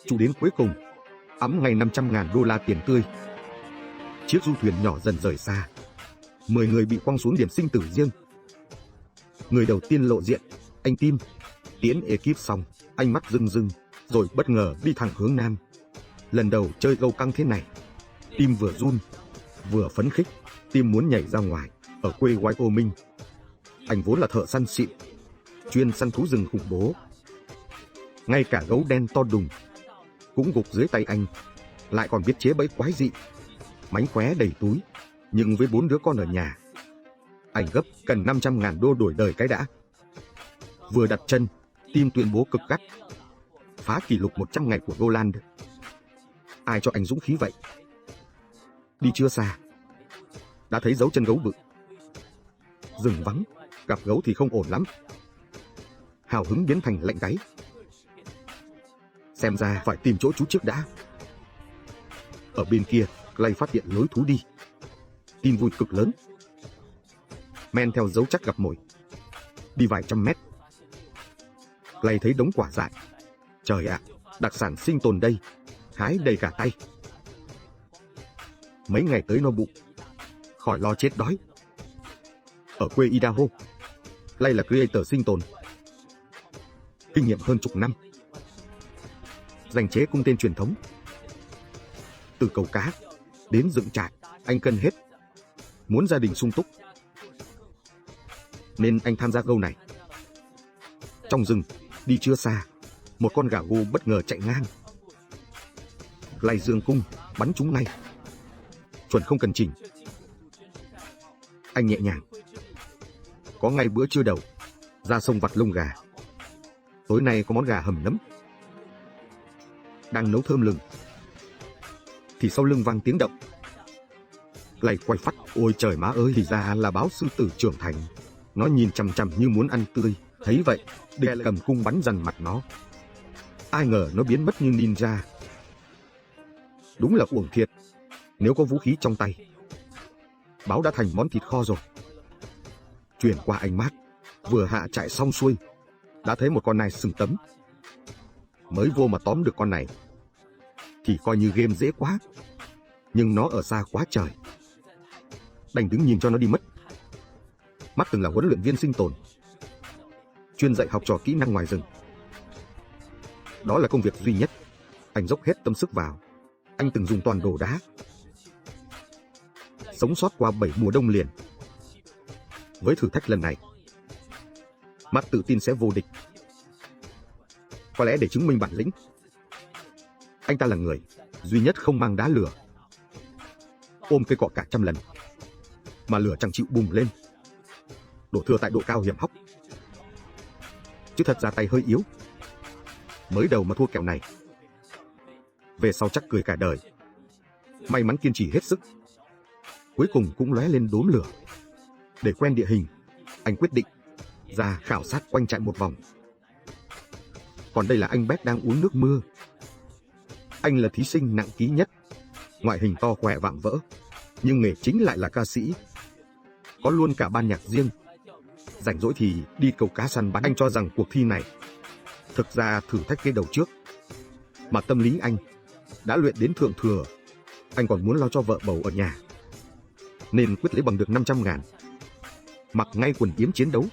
Chủ đến cuối cùng, ẵm ngay 500.000 đô la tiền tươi. Chiếc du thuyền nhỏ dần rời xa. 10 người bị quăng xuống điểm sinh tử riêng. Người đầu tiên lộ diện, anh Tim. Tiễn ekip xong, anh mắt rưng rưng, rồi bất ngờ đi thẳng hướng nam. Lần đầu chơi gâu căng thế này, Tim vừa run, vừa phấn khích. Tim muốn nhảy ra ngoài, ở quê Wyoming. Anh vốn là thợ săn xịn, chuyên săn thú rừng khủng bố. Ngay cả gấu đen to đùng cũng gục dưới tay anh, lại còn biết chế bẫy quái dị. Mánh khóe đầy túi, nhưng với 4 đứa con ở nhà, anh gấp cần 500.000 đô đổi đời cái đã. Vừa đặt chân, Tim tuyên bố cực gắt, phá kỷ lục 100 ngày của Roland. Ai cho anh dũng khí vậy? Đi chưa xa, đã thấy dấu chân gấu bự. Rừng vắng, gặp gấu thì không ổn lắm. Hào hứng biến thành lạnh gáy. Xem ra phải tìm chỗ trú trước đã. Ở bên kia, Clay phát hiện lối thú đi. Tin vui cực lớn. Men theo dấu chắc gặp mồi. Đi vài trăm mét, Clay thấy đống quả dại. Trời ạ, đặc sản sinh tồn đây, hái đầy cả tay. Mấy ngày tới no bụng, khỏi lo chết đói. Ở quê Idaho, Clay là creator sinh tồn, kinh nghiệm hơn chục năm, dành chế cung tên truyền thống. Từ câu cá đến dựng trại, anh cân hết. Muốn gia đình sung túc, nên anh tham gia gâu này. Trong rừng, đi chưa xa, một con gà gô bất ngờ chạy ngang. Clay dương cung, bắn chúng ngay. Chuẩn không cần chỉnh. Anh nhẹ nhàng. Có ngay bữa trưa đầu, ra sông vặt lông gà. Tối nay có món gà hầm nấm. Đang nấu thơm lừng, thì sau lưng vang tiếng động. Clay quay phắt, ôi trời má ơi, thì ra là báo sư tử trưởng thành. Nó nhìn chằm chằm như muốn ăn tươi. Thấy vậy, địch cầm cung bắn dằn mặt nó. Ai ngờ nó biến mất như ninja. Đúng là uổng thiệt. Nếu có vũ khí trong tay, báo đã thành món thịt kho rồi. Chuyển qua anh Mát, vừa hạ trại xong xuôi, đã thấy một con nai sừng tấm. Mới vô mà tóm được con này thì coi như game dễ quá. Nhưng nó ở xa quá trời, đành đứng nhìn cho nó đi mất. Mắt từng là huấn luyện viên sinh tồn, chuyên dạy học trò kỹ năng ngoài rừng. Đó là công việc duy nhất anh dốc hết tâm sức vào. Anh từng dùng toàn đồ đá, sống sót qua 7 mùa đông liền. Với thử thách lần này, Mắt tự tin sẽ vô địch. Có lẽ để chứng minh bản lĩnh, anh ta là người duy nhất không mang đá lửa. Ôm cây cọ cả trăm lần mà lửa chẳng chịu bùng lên, đổ thừa tại độ cao hiểm hóc. Chứ thật ra tay hơi yếu. Mới đầu mà thua kèo này, về sau chắc cười cả đời. May mắn kiên trì hết sức, cuối cùng cũng lóe lên đốm lửa. Để quen địa hình, anh quyết định ra khảo sát quanh trại một vòng. Còn đây là anh Beck đang uống nước mưa. Anh là thí sinh nặng ký nhất, ngoại hình to khỏe vạm vỡ, nhưng nghề chính lại là ca sĩ. Có luôn cả ban nhạc riêng. Rảnh rỗi thì đi câu cá săn bắn. Anh cho rằng cuộc thi này thực ra thử thách cái đầu trước, mà tâm lý anh đã luyện đến thượng thừa. Anh còn muốn lo cho vợ bầu ở nhà, nên quyết lấy bằng được 500.000. Mặc ngay quần yếm chiến đấu,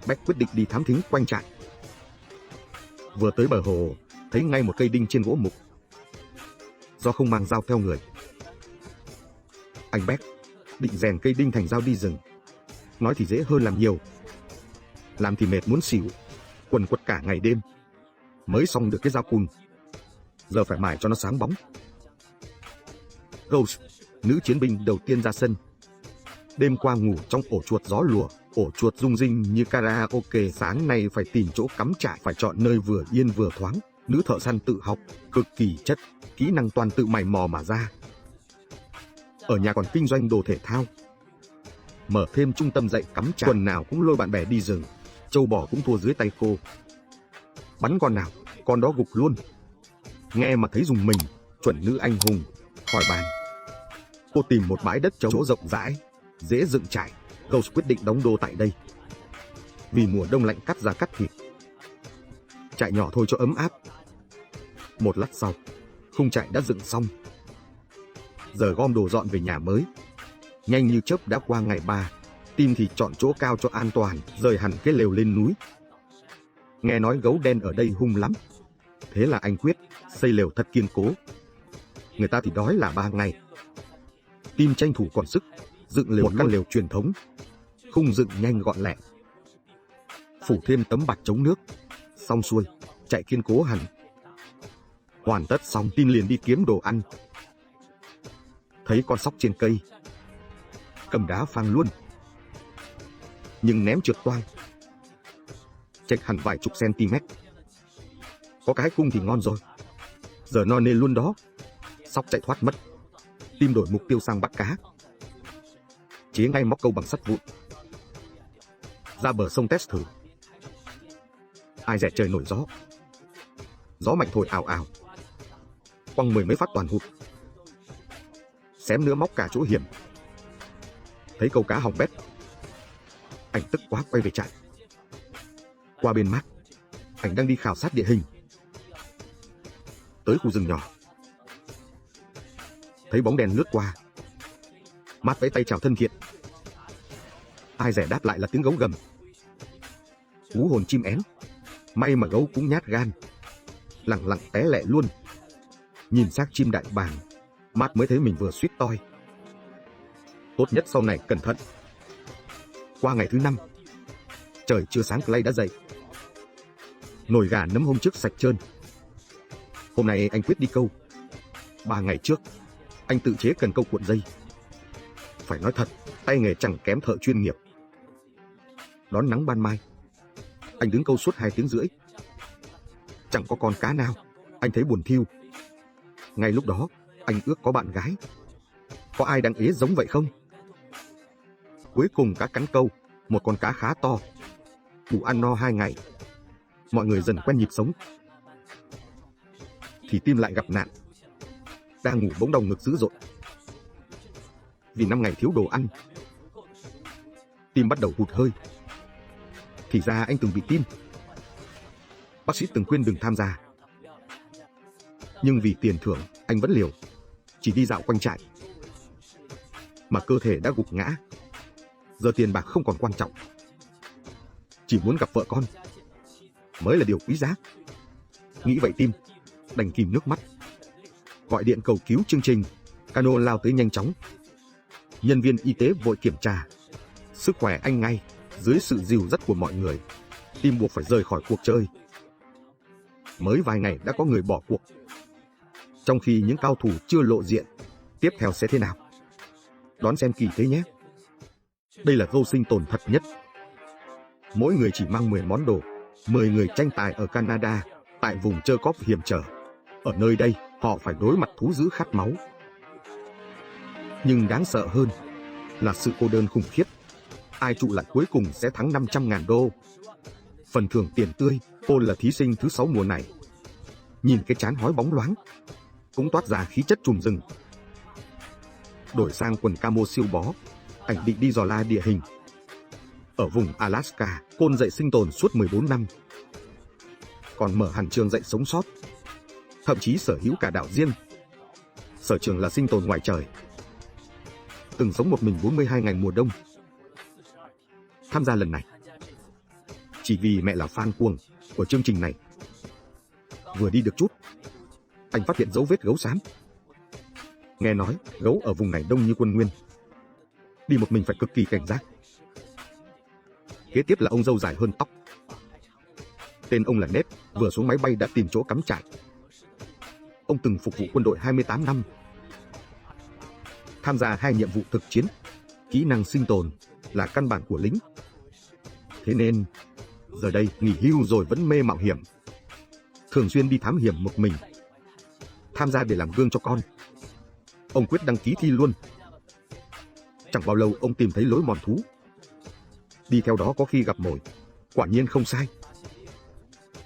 Beck quyết định đi thám thính quanh trại. Vừa tới bờ hồ, thấy ngay một cây đinh trên gỗ mục. Do không mang dao theo người, anh Beck định rèn cây đinh thành dao đi rừng. Nói thì dễ hơn làm nhiều, làm thì mệt muốn xỉu. Quần quật cả ngày đêm mới xong được cái dao cùn. Giờ phải mài cho nó sáng bóng. Ghost, nữ chiến binh đầu tiên ra sân. Đêm qua ngủ trong ổ chuột gió lùa, ổ chuột rung rinh như karaoke. Sáng nay phải tìm chỗ cắm trại, phải chọn nơi vừa yên vừa thoáng. Nữ thợ săn tự học, cực kỳ chất, kỹ năng toàn tự mày mò mà ra. Ở nhà còn kinh doanh đồ thể thao, mở thêm trung tâm dạy cắm trại. Tuần nào cũng lôi bạn bè đi rừng, trâu bò cũng thua dưới tay cô. Bắn con nào, con đó gục luôn. Nghe mà thấy dùng mình, chuẩn nữ anh hùng, khỏi bàn. Cô tìm một bãi đất trống chỗ rộng rãi, dễ dựng trại. Ghost quyết định đóng đô tại đây, vì mùa đông lạnh cắt da cắt thịt. Trại nhỏ thôi cho ấm áp. Một lát sau, khung trại đã dựng xong. Giờ gom đồ dọn về nhà mới. Nhanh như chớp đã qua ngày 3. Tim thì chọn chỗ cao cho an toàn, rời hẳn cái lều lên núi. Nghe nói gấu đen ở đây hung lắm. Thế là anh quyết xây lều thật kiên cố. Người ta thì đói là 3 ngày. Tim tranh thủ còn sức, dựng lều một căn lều truyền thống. Khung dựng nhanh gọn lẹ. Phủ thêm tấm bạt chống nước. Xong xuôi, chạy kiên cố hẳn. Hoàn tất xong, Tin liền đi kiếm đồ ăn. Thấy con sóc trên cây, cầm đá phang luôn, nhưng ném trượt toang, chệch hẳn vài chục cm. Có cái cung thì ngon rồi, giờ no nê luôn đó. Sóc chạy thoát mất. Tim đổi mục tiêu sang bắt cá. Chế ngay móc câu bằng sắt vụn, ra bờ sông test thử. Ai dè trời nổi gió. Gió mạnh thổi ào ào, quăng 10 mấy phát toàn hụt. Xém nữa móc cả chỗ hiểm. Thấy câu cá hỏng bét, anh tức quá quay về trại. Qua bên Mát, anh đang đi khảo sát địa hình. Tới khu rừng nhỏ, thấy bóng đèn lướt qua. Mát vẫy tay chào thân thiện. Ai dè đáp lại là tiếng gấu gầm. Hú hồn chim én. May mà gấu cũng nhát gan, lẳng lặng té lẹ luôn. Nhìn xác chim đại bàng, Mát mới thấy mình vừa suýt toi. Tốt nhất sau này cẩn thận. Qua ngày thứ 5, trời chưa sáng Clay đã dậy. Nồi gà nấm hôm trước sạch trơn. Hôm nay anh quyết đi câu. 3 ngày trước, anh tự chế cần câu cuộn dây. Phải nói thật, tay nghề chẳng kém thợ chuyên nghiệp. Đón nắng ban mai, anh đứng câu suốt 2 tiếng rưỡi. Chẳng có con cá nào, anh thấy buồn thiu. Ngay lúc đó, anh ước có bạn gái. Có ai đang ế giống vậy không? Cuối cùng cá cắn câu, một con cá khá to. Đủ ăn no 2 ngày. Mọi người dần quen nhịp sống. Thì Tim lại gặp nạn. Đang ngủ bỗng đau ngực dữ dội. Vì 5 ngày thiếu đồ ăn, Tim bắt đầu hụt hơi. Thì ra anh từng bị tim. Bác sĩ từng khuyên đừng tham gia. Nhưng vì tiền thưởng, anh vẫn liều. Chỉ đi dạo quanh trại. Mà cơ thể đã gục ngã. Giờ tiền bạc không còn quan trọng. Chỉ muốn gặp vợ con mới là điều quý giá. Nghĩ vậy Tim đành kìm nước mắt, gọi điện cầu cứu chương trình. Cano lao tới nhanh chóng. Nhân viên y tế vội kiểm tra sức khỏe anh ngay. Dưới sự dìu dắt của mọi người, Tim buộc phải rời khỏi cuộc chơi. Mới vài ngày đã có người bỏ cuộc, trong khi những cao thủ chưa lộ diện. Tiếp theo sẽ thế nào? Đón xem kỳ thế nhé. Đây là vô sinh tồn thật nhất. Mỗi người chỉ mang 10 món đồ. 10 người tranh tài ở Canada, tại vùng Trơ Cóp hiểm trở. Ở nơi đây, họ phải đối mặt thú dữ khát máu. Nhưng đáng sợ hơn là sự cô đơn khủng khiếp. Ai trụ lại cuối cùng sẽ thắng 500.000 đô. Phần thưởng tiền tươi. Paul là thí sinh thứ 6 mùa này. Nhìn cái trán hói bóng loáng, cũng toát ra khí chất trùm rừng. Đổi sang quần camo siêu bó, anh định đi dò la địa hình. Ở vùng Alaska, Paul dạy sinh tồn suốt 14 năm. Còn mở hẳn trường dạy sống sót. Thậm chí sở hữu cả đạo riêng. Sở trường là sinh tồn ngoài trời. Từng sống một mình 42 ngày mùa đông. Tham gia lần này chỉ vì mẹ là fan cuồng của chương trình này. Vừa đi được chút, anh phát hiện dấu vết gấu xám. Nghe nói gấu ở vùng này đông như quân nguyên. Đi một mình phải cực kỳ cảnh giác. Kế tiếp là ông râu dài hơn tóc. Tên ông là Ned, vừa xuống máy bay đã tìm chỗ cắm trại. Ông từng phục vụ quân đội 28 năm. Tham gia 2 nhiệm vụ thực chiến. Kỹ năng sinh tồn là căn bản của lính. Thế nên, giờ đây nghỉ hưu rồi vẫn mê mạo hiểm. Thường xuyên đi thám hiểm một mình. Tham gia để làm gương cho con. Ông quyết đăng ký thi luôn. Chẳng bao lâu ông tìm thấy lối mòn thú. Đi theo đó có khi gặp mồi. Quả nhiên không sai.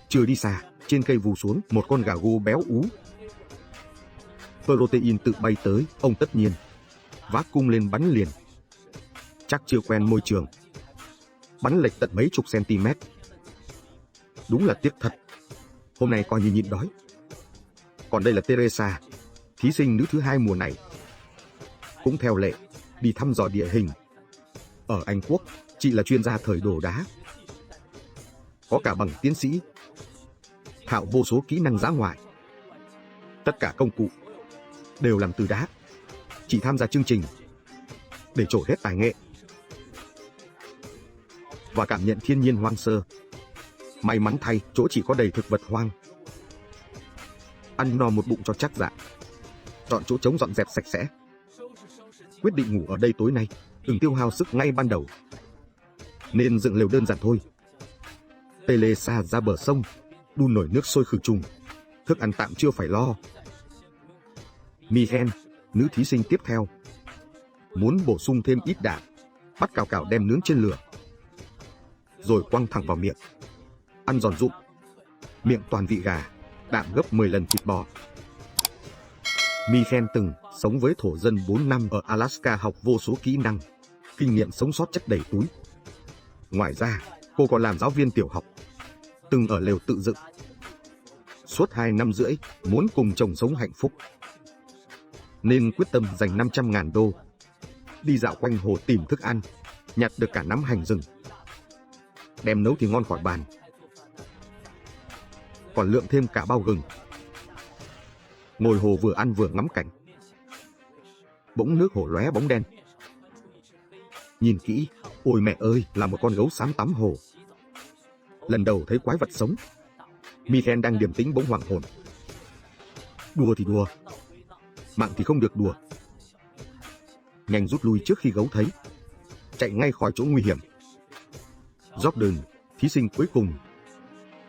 Chưa đi xa, trên cây vù xuống một con gà gu béo ú. Protein tự bay tới, ông tất nhiên vác cung lên bắn liền. Chắc chưa quen môi trường. Bắn lệch tận mấy chục cm. Đúng là tiếc thật. Hôm nay coi như nhịn đói. Còn đây là Teresa, thí sinh nữ thứ 2 mùa này. Cũng theo lệ, đi thăm dò địa hình. Ở Anh Quốc, chị là chuyên gia thời đồ đá. Có cả bằng tiến sĩ. Thạo vô số kỹ năng dã ngoại. Tất cả công cụ đều làm từ đá. Chị tham gia chương trình để trổ hết tài nghệ và cảm nhận thiên nhiên hoang sơ. May mắn thay, chỗ chị có đầy thực vật hoang. Ăn no một bụng cho chắc dạ. Chọn chỗ trống dọn dẹp sạch sẽ. Quyết định ngủ ở đây tối nay, đừng tiêu hao sức ngay ban đầu, nên dựng lều đơn giản thôi. Teresa ra bờ sông, đun nồi nước sôi khử trùng. Thức ăn tạm chưa phải lo. Michen, nữ thí sinh tiếp theo, muốn bổ sung thêm ít đạm, bắt cào cào đem nướng trên lửa, rồi quăng thẳng vào miệng. Ăn giòn rụm, miệng toàn vị gà, đạm gấp 10 lần thịt bò. Michen từng sống với thổ dân 4 năm ở Alaska, học vô số kỹ năng, kinh nghiệm sống sót chất đầy túi. Ngoài ra, cô còn làm giáo viên tiểu học, từng ở lều tự dựng. Suốt 2 năm rưỡi, muốn cùng chồng sống hạnh phúc, nên quyết tâm dành 500.000 đô, đi dạo quanh hồ tìm thức ăn, nhặt được cả nắm hành rừng. Đem nấu thì ngon khỏi bàn. Còn lượm thêm cả bao gừng. Ngồi hồ vừa ăn vừa ngắm cảnh. Bỗng nước hồ lóe bóng đen. Nhìn kỹ, ôi mẹ ơi, là một con gấu xám tắm hồ. Lần đầu thấy quái vật sống. Michen đang điềm tĩnh bỗng hoảng hồn. Đùa thì đùa, mạng thì không được đùa. Nhanh rút lui trước khi gấu thấy, chạy ngay khỏi chỗ nguy hiểm. Jordan, thí sinh cuối cùng,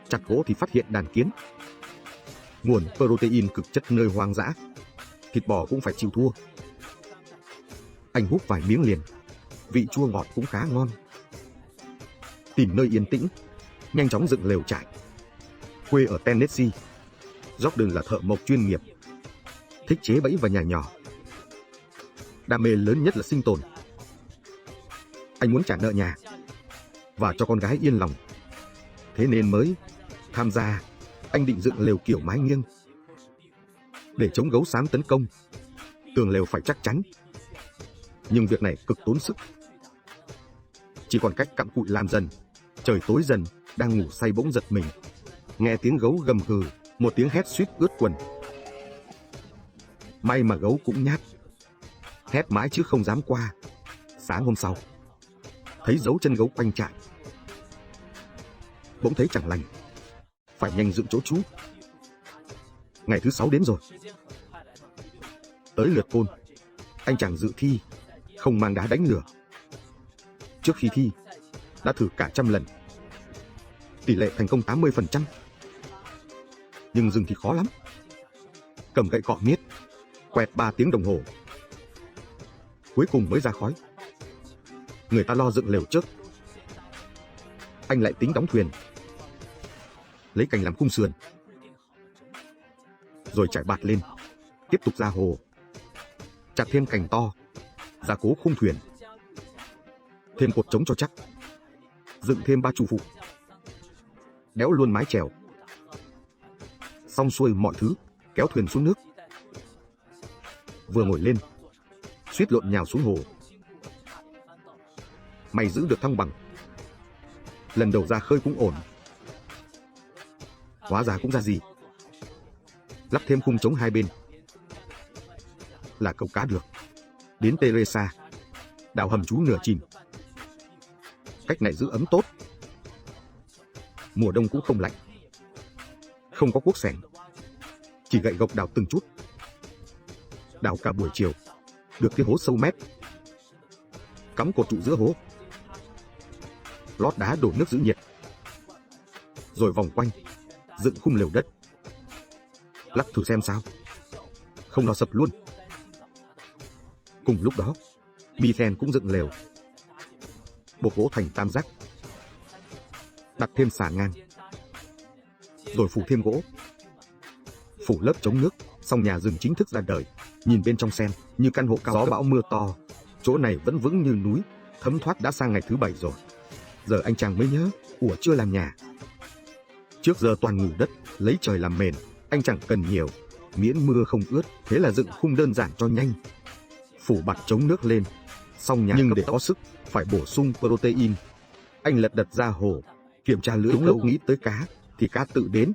chặt gỗ thì phát hiện đàn kiến. Nguồn protein cực chất nơi hoang dã, thịt bò cũng phải chịu thua. Anh húp vài miếng liền, vị chua ngọt cũng khá ngon. Tìm nơi yên tĩnh, nhanh chóng dựng lều trại. Quê ở Tennessee, Jordan là thợ mộc chuyên nghiệp, thích chế bẫy và nhà nhỏ. Đam mê lớn nhất là sinh tồn. Anh muốn trả nợ nhà và cho con gái yên lòng, thế nên mới tham gia. Anh định dựng lều kiểu mái nghiêng để chống gấu xám tấn công. Tường lều phải chắc chắn, nhưng việc này cực tốn sức. Chỉ còn cách cặm cụi làm dần. Trời tối dần, đang ngủ say bỗng giật mình, nghe tiếng gấu gầm gừ, một tiếng hét suýt ướt quần. May mà gấu cũng nhát, hét mãi chứ không dám qua. Sáng hôm sau, thấy dấu chân gấu quanh trại, bỗng thấy chẳng lành, phải nhanh dựng chỗ trú. Ngày thứ 6 đến rồi. Tới lượt Côn, anh chàng dự thi, không mang đá đánh lửa. Trước khi thi, đã thử cả trăm lần, tỷ lệ thành công 80%. Nhưng dừng thì khó lắm. Cầm gậy cọ miết, quẹt 3 tiếng đồng hồ, cuối cùng mới ra khói. Người ta lo dựng lều trước, anh lại tính đóng thuyền, lấy cành làm khung sườn, rồi trải bạt lên, tiếp tục ra hồ, chặt thêm cành to, gia cố khung thuyền, thêm cột trống cho chắc, dựng thêm 3 trụ phụ, đẽo luôn mái chèo. Xong xuôi mọi thứ, kéo thuyền xuống nước. Vừa ngồi lên, suýt lộn nhào xuống hồ. May giữ được thăng bằng. Lần đầu ra khơi cũng ổn. Hóa ra cũng ra gì. Lắp thêm khung trống hai bên là câu cá được. Đến Teresa, đào hầm trú nửa chìm. Cách này giữ ấm tốt. Mùa đông cũng không lạnh. Không có cuốc xẻng, chỉ gậy gộc đào từng chút. Đào cả buổi chiều, được cái hố sâu mét. Cắm cột trụ giữa hố, lót đá đổ nước giữ nhiệt, rồi vòng quanh, dựng khung lều đất. Lắp thử xem sao, không nó sập luôn. Cùng lúc đó, Michen cũng dựng lều, buộc gỗ thành tam giác, đặt thêm xà ngang, rồi phủ thêm gỗ, phủ lớp chống nước. Xong nhà rừng chính thức ra đời. Nhìn bên trong xem, như căn hộ cao, gió bão mưa to, chỗ này vẫn vững như núi. Thấm thoát đã sang ngày thứ 7 rồi. Giờ anh chàng mới nhớ, ủa chưa làm nhà. Trước giờ toàn ngủ đất, lấy trời làm mền. Anh chẳng cần nhiều, miễn mưa không ướt, thế là dựng khung đơn giản cho nhanh. Phủ bạt chống nước lên, xong nhà nhưng để có sức, phải bổ sung protein. Anh lật đật ra hồ, kiểm tra lưới câu, nghĩ tới cá, thì cá tự đến.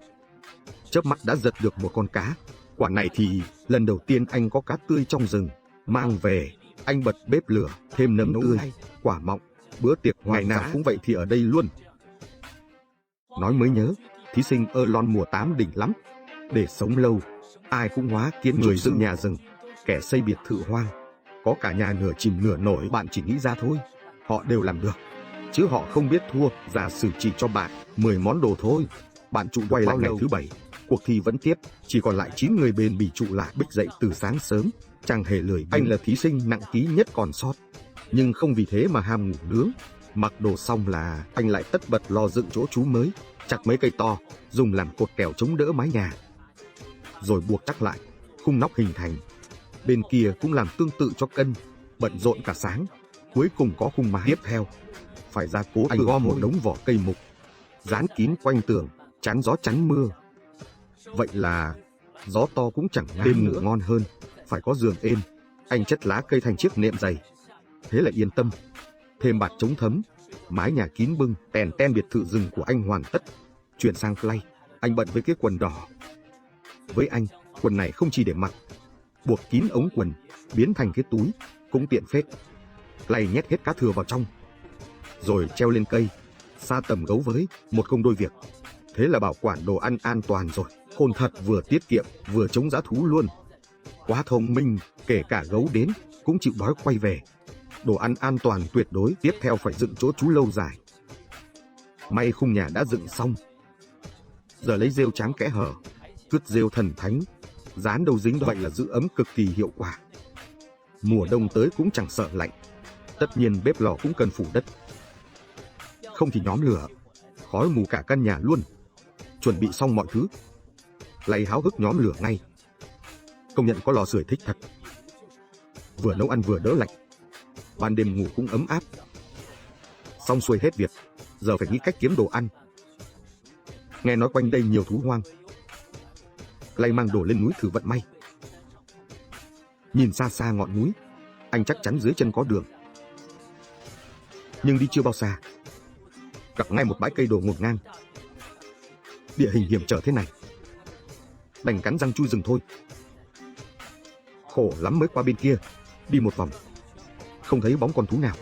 Chớp mắt đã giật được một con cá. Quả này thì lần đầu tiên anh có cá tươi trong rừng. Mang về, anh bật bếp lửa, thêm nấm tươi, quả mọng. Bữa tiệc ngày nào cũng vậy thì ở đây luôn. Nói mới nhớ, thí sinh Erlon mùa 8 đỉnh lắm. Để sống lâu, ai cũng hóa kiến người dựng nhà rừng, kẻ xây biệt thự hoang. Có cả nhà nửa chìm nửa nổi, bạn chỉ nghĩ ra thôi. Họ đều làm được, chứ họ không biết thua. Giả sử chỉ cho bạn 10 món đồ thôi, bạn trụ quay lại ngày thứ 7. Cuộc thi vẫn tiếp, chỉ còn lại 9 người bền bỉ trụ lại. Bích dậy từ sáng sớm, chẳng hề lười biếng. Anh là thí sinh nặng ký nhất còn sót, nhưng không vì thế mà ham ngủ nướng. Mặc đồ xong là anh lại tất bật lo dựng chỗ trú mới, chặt mấy cây to, dùng làm cột kèo chống đỡ mái nhà. Rồi buộc chắc lại, khung nóc hình thành. Bên kia cũng làm tương tự cho cân, bận rộn cả sáng. Cuối cùng có khung mái. Tiếp theo, phải ra cố. Anh gom một đống vỏ cây mục, dán kín quanh tường, chắn gió chắn mưa. Vậy là gió to cũng chẳng đêm ngủ ngon hơn, phải có giường êm. Anh chất lá cây thành chiếc nệm dày, thế là yên tâm. Thêm bạt chống thấm, mái nhà kín bưng, tèn ten biệt thự rừng của anh hoàn tất. Chuyển sang Clay, anh bận với cái quần đỏ. Với anh, quần này không chỉ để mặc, buộc kín ống quần, biến thành cái túi, cũng tiện phết. Clay nhét hết cá thừa vào trong, rồi treo lên cây, xa tầm gấu với, một công đôi việc. Thế là bảo quản đồ ăn an toàn rồi. Khôn thật, vừa tiết kiệm, vừa chống dã thú luôn. Quá thông minh, kể cả gấu đến, cũng chịu đói quay về. Đồ ăn an toàn tuyệt đối. Tiếp theo phải dựng chỗ trú lâu dài. May khung nhà đã dựng xong. Giờ lấy rêu tráng kẽ hở, cứt rêu thần thánh, dán đâu dính đó. Vậy là giữ ấm cực kỳ hiệu quả. Mùa đông tới cũng chẳng sợ lạnh. Tất nhiên bếp lò cũng cần phủ đất, không thì nhóm lửa, khói mù cả căn nhà luôn. Chuẩn bị xong mọi thứ, Clay háo hức nhóm lửa ngay. Công nhận có lò sưởi thích thật, vừa nấu ăn vừa đỡ lạnh, ban đêm ngủ cũng ấm áp. Xong xuôi hết việc, giờ phải nghĩ cách kiếm đồ ăn. Nghe nói quanh đây nhiều thú hoang, Clay mang đồ lên núi thử vận may. Nhìn xa xa ngọn núi, anh chắc chắn dưới chân có đường. Nhưng đi chưa bao xa, gặp ngay một bãi cây đổ ngổn ngang. Địa hình hiểm trở thế này, đành cắn răng chui rừng thôi. Khổ lắm mới qua bên kia, đi một vòng, không thấy bóng con thú nào.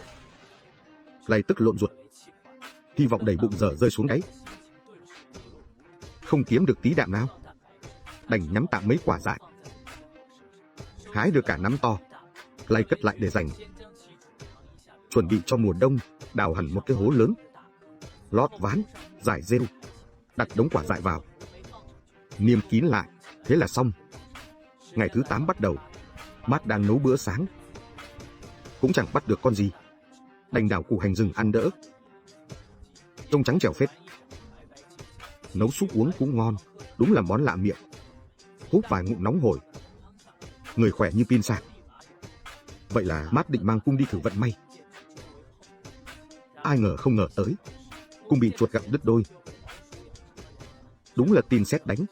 Clay tức lộn ruột, hy vọng đầy bụng dở rơi xuống đáy. Không kiếm được tí đạm nào, đành nhắm tạm mấy quả dại. Hái được cả nắm to, Clay cất lại để dành. Chuẩn bị cho mùa đông, đào hẳn một cái hố lớn, lót ván, rải rêu, đặt đống quả dại vào, niêm kín lại, thế là xong. Ngày thứ 8 bắt đầu, Matt đang nấu bữa sáng. Cũng chẳng bắt được con gì, đành đào củ hành rừng ăn đỡ. Trông trắng trẻo phết. Nấu súp uống cũng ngon, đúng là món lạ miệng. Hút vài ngụm nóng hổi, người khỏe như pin sạc. Vậy là Matt định mang cung đi thử vận may. Ai ngờ không ngờ tới, cung bị chuột gặm đứt đôi. Đúng là tin sét đánh,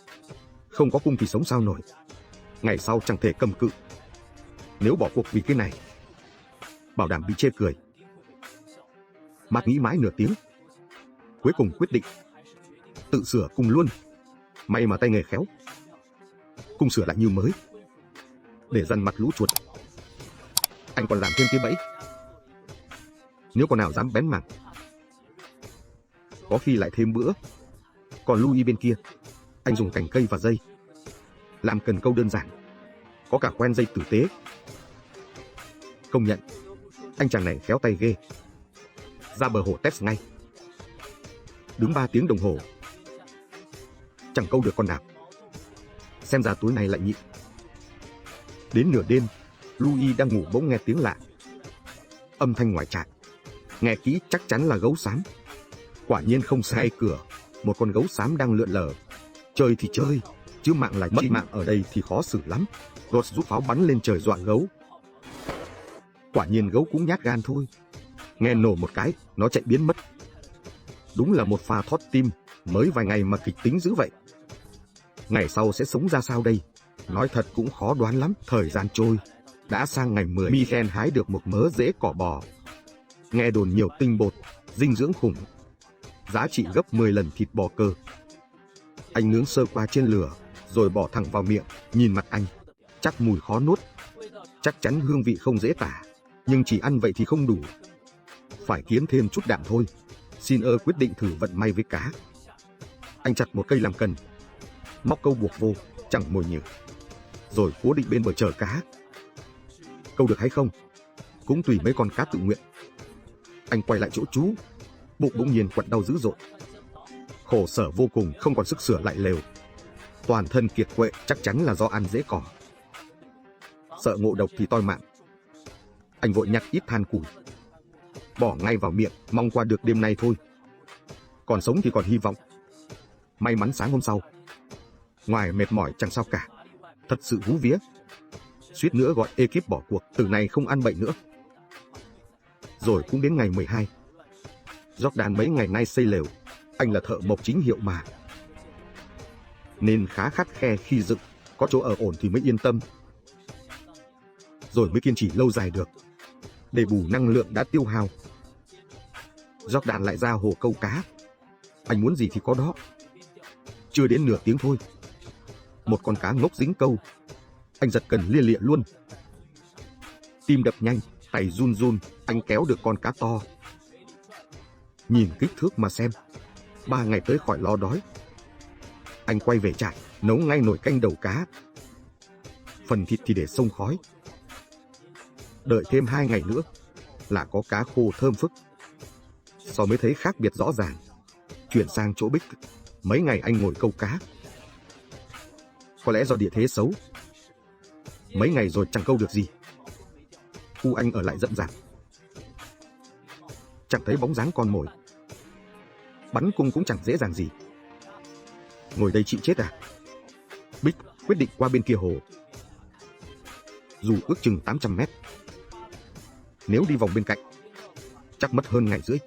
không có cung thì sống sao nổi. Ngày sau chẳng thể cầm cự. Nếu bỏ cuộc vì cái này, bảo đảm bị chê cười. Matt nghĩ mãi nửa tiếng, cuối cùng quyết định tự sửa cung luôn. May mà tay nghề khéo, cung sửa lại như mới, để dằn mặt lũ chuột. Anh còn làm thêm cái bẫy, nếu con nào dám bén mảng, có khi lại thêm bữa. Còn Louis bên kia, anh dùng cành cây và dây làm cần câu đơn giản, có cả quen dây tử tế. Công nhận, anh chàng này khéo tay ghê. Ra bờ hồ test ngay. Đứng 3 tiếng đồng hồ, chẳng câu được con nào. Xem ra tối nay lại nhịn. Đến nửa đêm, Louis đang ngủ bỗng nghe tiếng lạ. Âm thanh ngoài trại, nghe kỹ chắc chắn là gấu xám. Quả nhiên không sai, cửa một con gấu xám đang lượn lờ. Chơi thì chơi, chứ mạng là mất mạng ở đây thì khó xử lắm. Ross rút pháo bắn lên trời dọa gấu. Quả nhiên gấu cũng nhát gan thôi. Nghe nổ một cái, nó chạy biến mất. Đúng là một pha thót tim, mới vài ngày mà kịch tính dữ vậy. Ngày sau sẽ sống ra sao đây? Nói thật cũng khó đoán lắm. Thời gian trôi, đã sang ngày 10. Michael hái được một mớ rễ cỏ bò. Nghe đồn nhiều tinh bột, dinh dưỡng khủng, giá trị gấp 10 lần thịt bò cơ. Anh nướng sơ qua trên lửa, rồi bỏ thẳng vào miệng. Nhìn mặt anh, chắc mùi khó nuốt. Chắc chắn hương vị không dễ tả, nhưng chỉ ăn vậy thì không đủ. Phải kiếm thêm chút đạm thôi. Sinner quyết định thử vận may với cá. Anh chặt một cây làm cần, móc câu buộc vô, chẳng mồi nhử, rồi cố định bên bờ chờ cá. Câu được hay không cũng tùy mấy con cá tự nguyện. Anh quay lại chỗ trú, bụng bỗng nhiên quặn đau dữ dội. Khổ sở vô cùng, không còn sức sửa lại lều. Toàn thân kiệt quệ, chắc chắn là do ăn rễ cỏ. Sợ ngộ độc thì toi mạng. Anh vội nhặt ít than củi, bỏ ngay vào miệng, mong qua được đêm nay thôi. Còn sống thì còn hy vọng. May mắn sáng hôm sau, ngoài mệt mỏi chẳng sao cả. Thật sự hú vía. Suýt nữa gọi ekip bỏ cuộc, từ này không ăn bậy nữa. Rồi cũng đến ngày 12. Jordan mấy ngày nay xây lều. Anh là thợ mộc chính hiệu mà, nên khá khắt khe khi dựng. Có chỗ ở ổn thì mới yên tâm, rồi mới kiên trì lâu dài được, để bù năng lượng đã tiêu hao. Jordan lại ra hồ câu cá. Anh muốn gì thì có đó. Chưa đến nửa tiếng thôi, một con cá ngốc dính câu. Anh giật cần lia lịa luôn. Tim đập nhanh, tay run run. Anh kéo được con cá to. Nhìn kích thước mà xem, 3 ngày tới khỏi lo đói. Anh quay về trại, nấu ngay nồi canh đầu cá. Phần thịt thì để xông khói. Đợi thêm 2 ngày nữa là có cá khô thơm phức. Sau mới thấy khác biệt rõ ràng. Chuyển sang chỗ Bích, mấy ngày anh ngồi câu cá. Có lẽ do địa thế xấu, mấy ngày rồi chẳng câu được gì. Khu anh ở lại rậm rạp, chẳng thấy bóng dáng con mồi. Bắn cung cũng chẳng dễ dàng gì. Ngồi đây chịu chết à? Bích quyết định qua bên kia hồ. Dù ước chừng 800 mét, nếu đi vòng bên cạnh chắc mất hơn ngày rưỡi.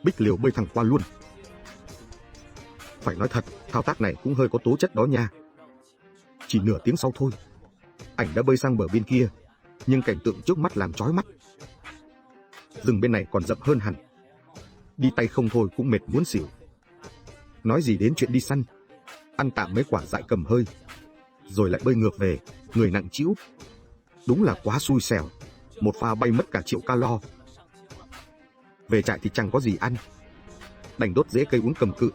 Bích liều bơi thẳng qua luôn. Phải nói thật, thao tác này cũng hơi có tố chất đó nha. Chỉ nửa tiếng sau thôi, ảnh đã bơi sang bờ bên kia, nhưng cảnh tượng trước mắt làm chói mắt. Rừng bên này còn rậm hơn hẳn. Đi tay không thôi cũng mệt muốn xỉu. Nói gì đến chuyện đi săn. Ăn tạm mấy quả dại cầm hơi, rồi lại bơi ngược về, người nặng trĩu. Đúng là quá xui xẻo. Một pha bay mất cả 1 triệu calo. Về trại thì chẳng có gì ăn, đành đốt rễ cây uống cầm cự.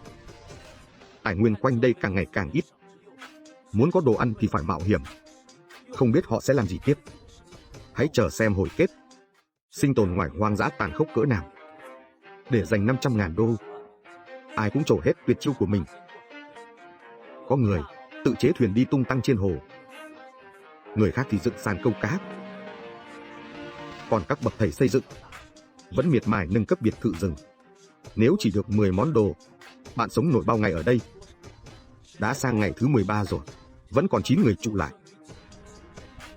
Tài nguyên quanh đây càng ngày càng ít. Muốn có đồ ăn thì phải mạo hiểm. Không biết họ sẽ làm gì tiếp. Hãy chờ xem hồi kết. Sinh tồn ngoài hoang dã tàn khốc cỡ nào. Để dành 500.000 đô, ai cũng trổ hết tuyệt chiêu của mình. Có người tự chế thuyền đi tung tăng trên hồ, người khác thì dựng sàn câu cá. Còn các bậc thầy xây dựng vẫn miệt mài nâng cấp biệt thự rừng. Nếu chỉ được 10 món đồ, bạn sống nổi bao ngày ở đây. Đã sang ngày thứ 13 rồi, vẫn còn 9 người trụ lại.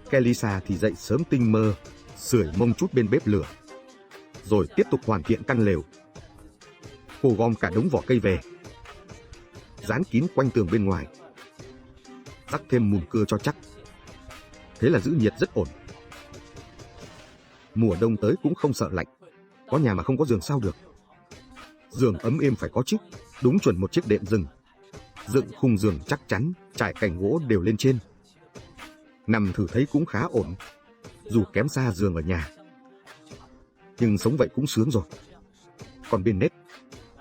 Kelisa thì dậy sớm tinh mơ, sưởi mông chút bên bếp lửa, rồi tiếp tục hoàn thiện căn lều. Cô gom cả đống vỏ cây về, dán kín quanh tường bên ngoài, rắc thêm mùn cưa cho chắc. Thế là giữ nhiệt rất ổn. Mùa đông tới cũng không sợ lạnh. Có nhà mà không có giường sao được. Giường ấm êm phải có chứ. Đúng chuẩn một chiếc đệm rừng. Dựng khung giường chắc chắn, trải cành gỗ đều lên trên. Nằm thử thấy cũng khá ổn, dù kém xa giường ở nhà. Nhưng sống vậy cũng sướng rồi. Còn bên nét,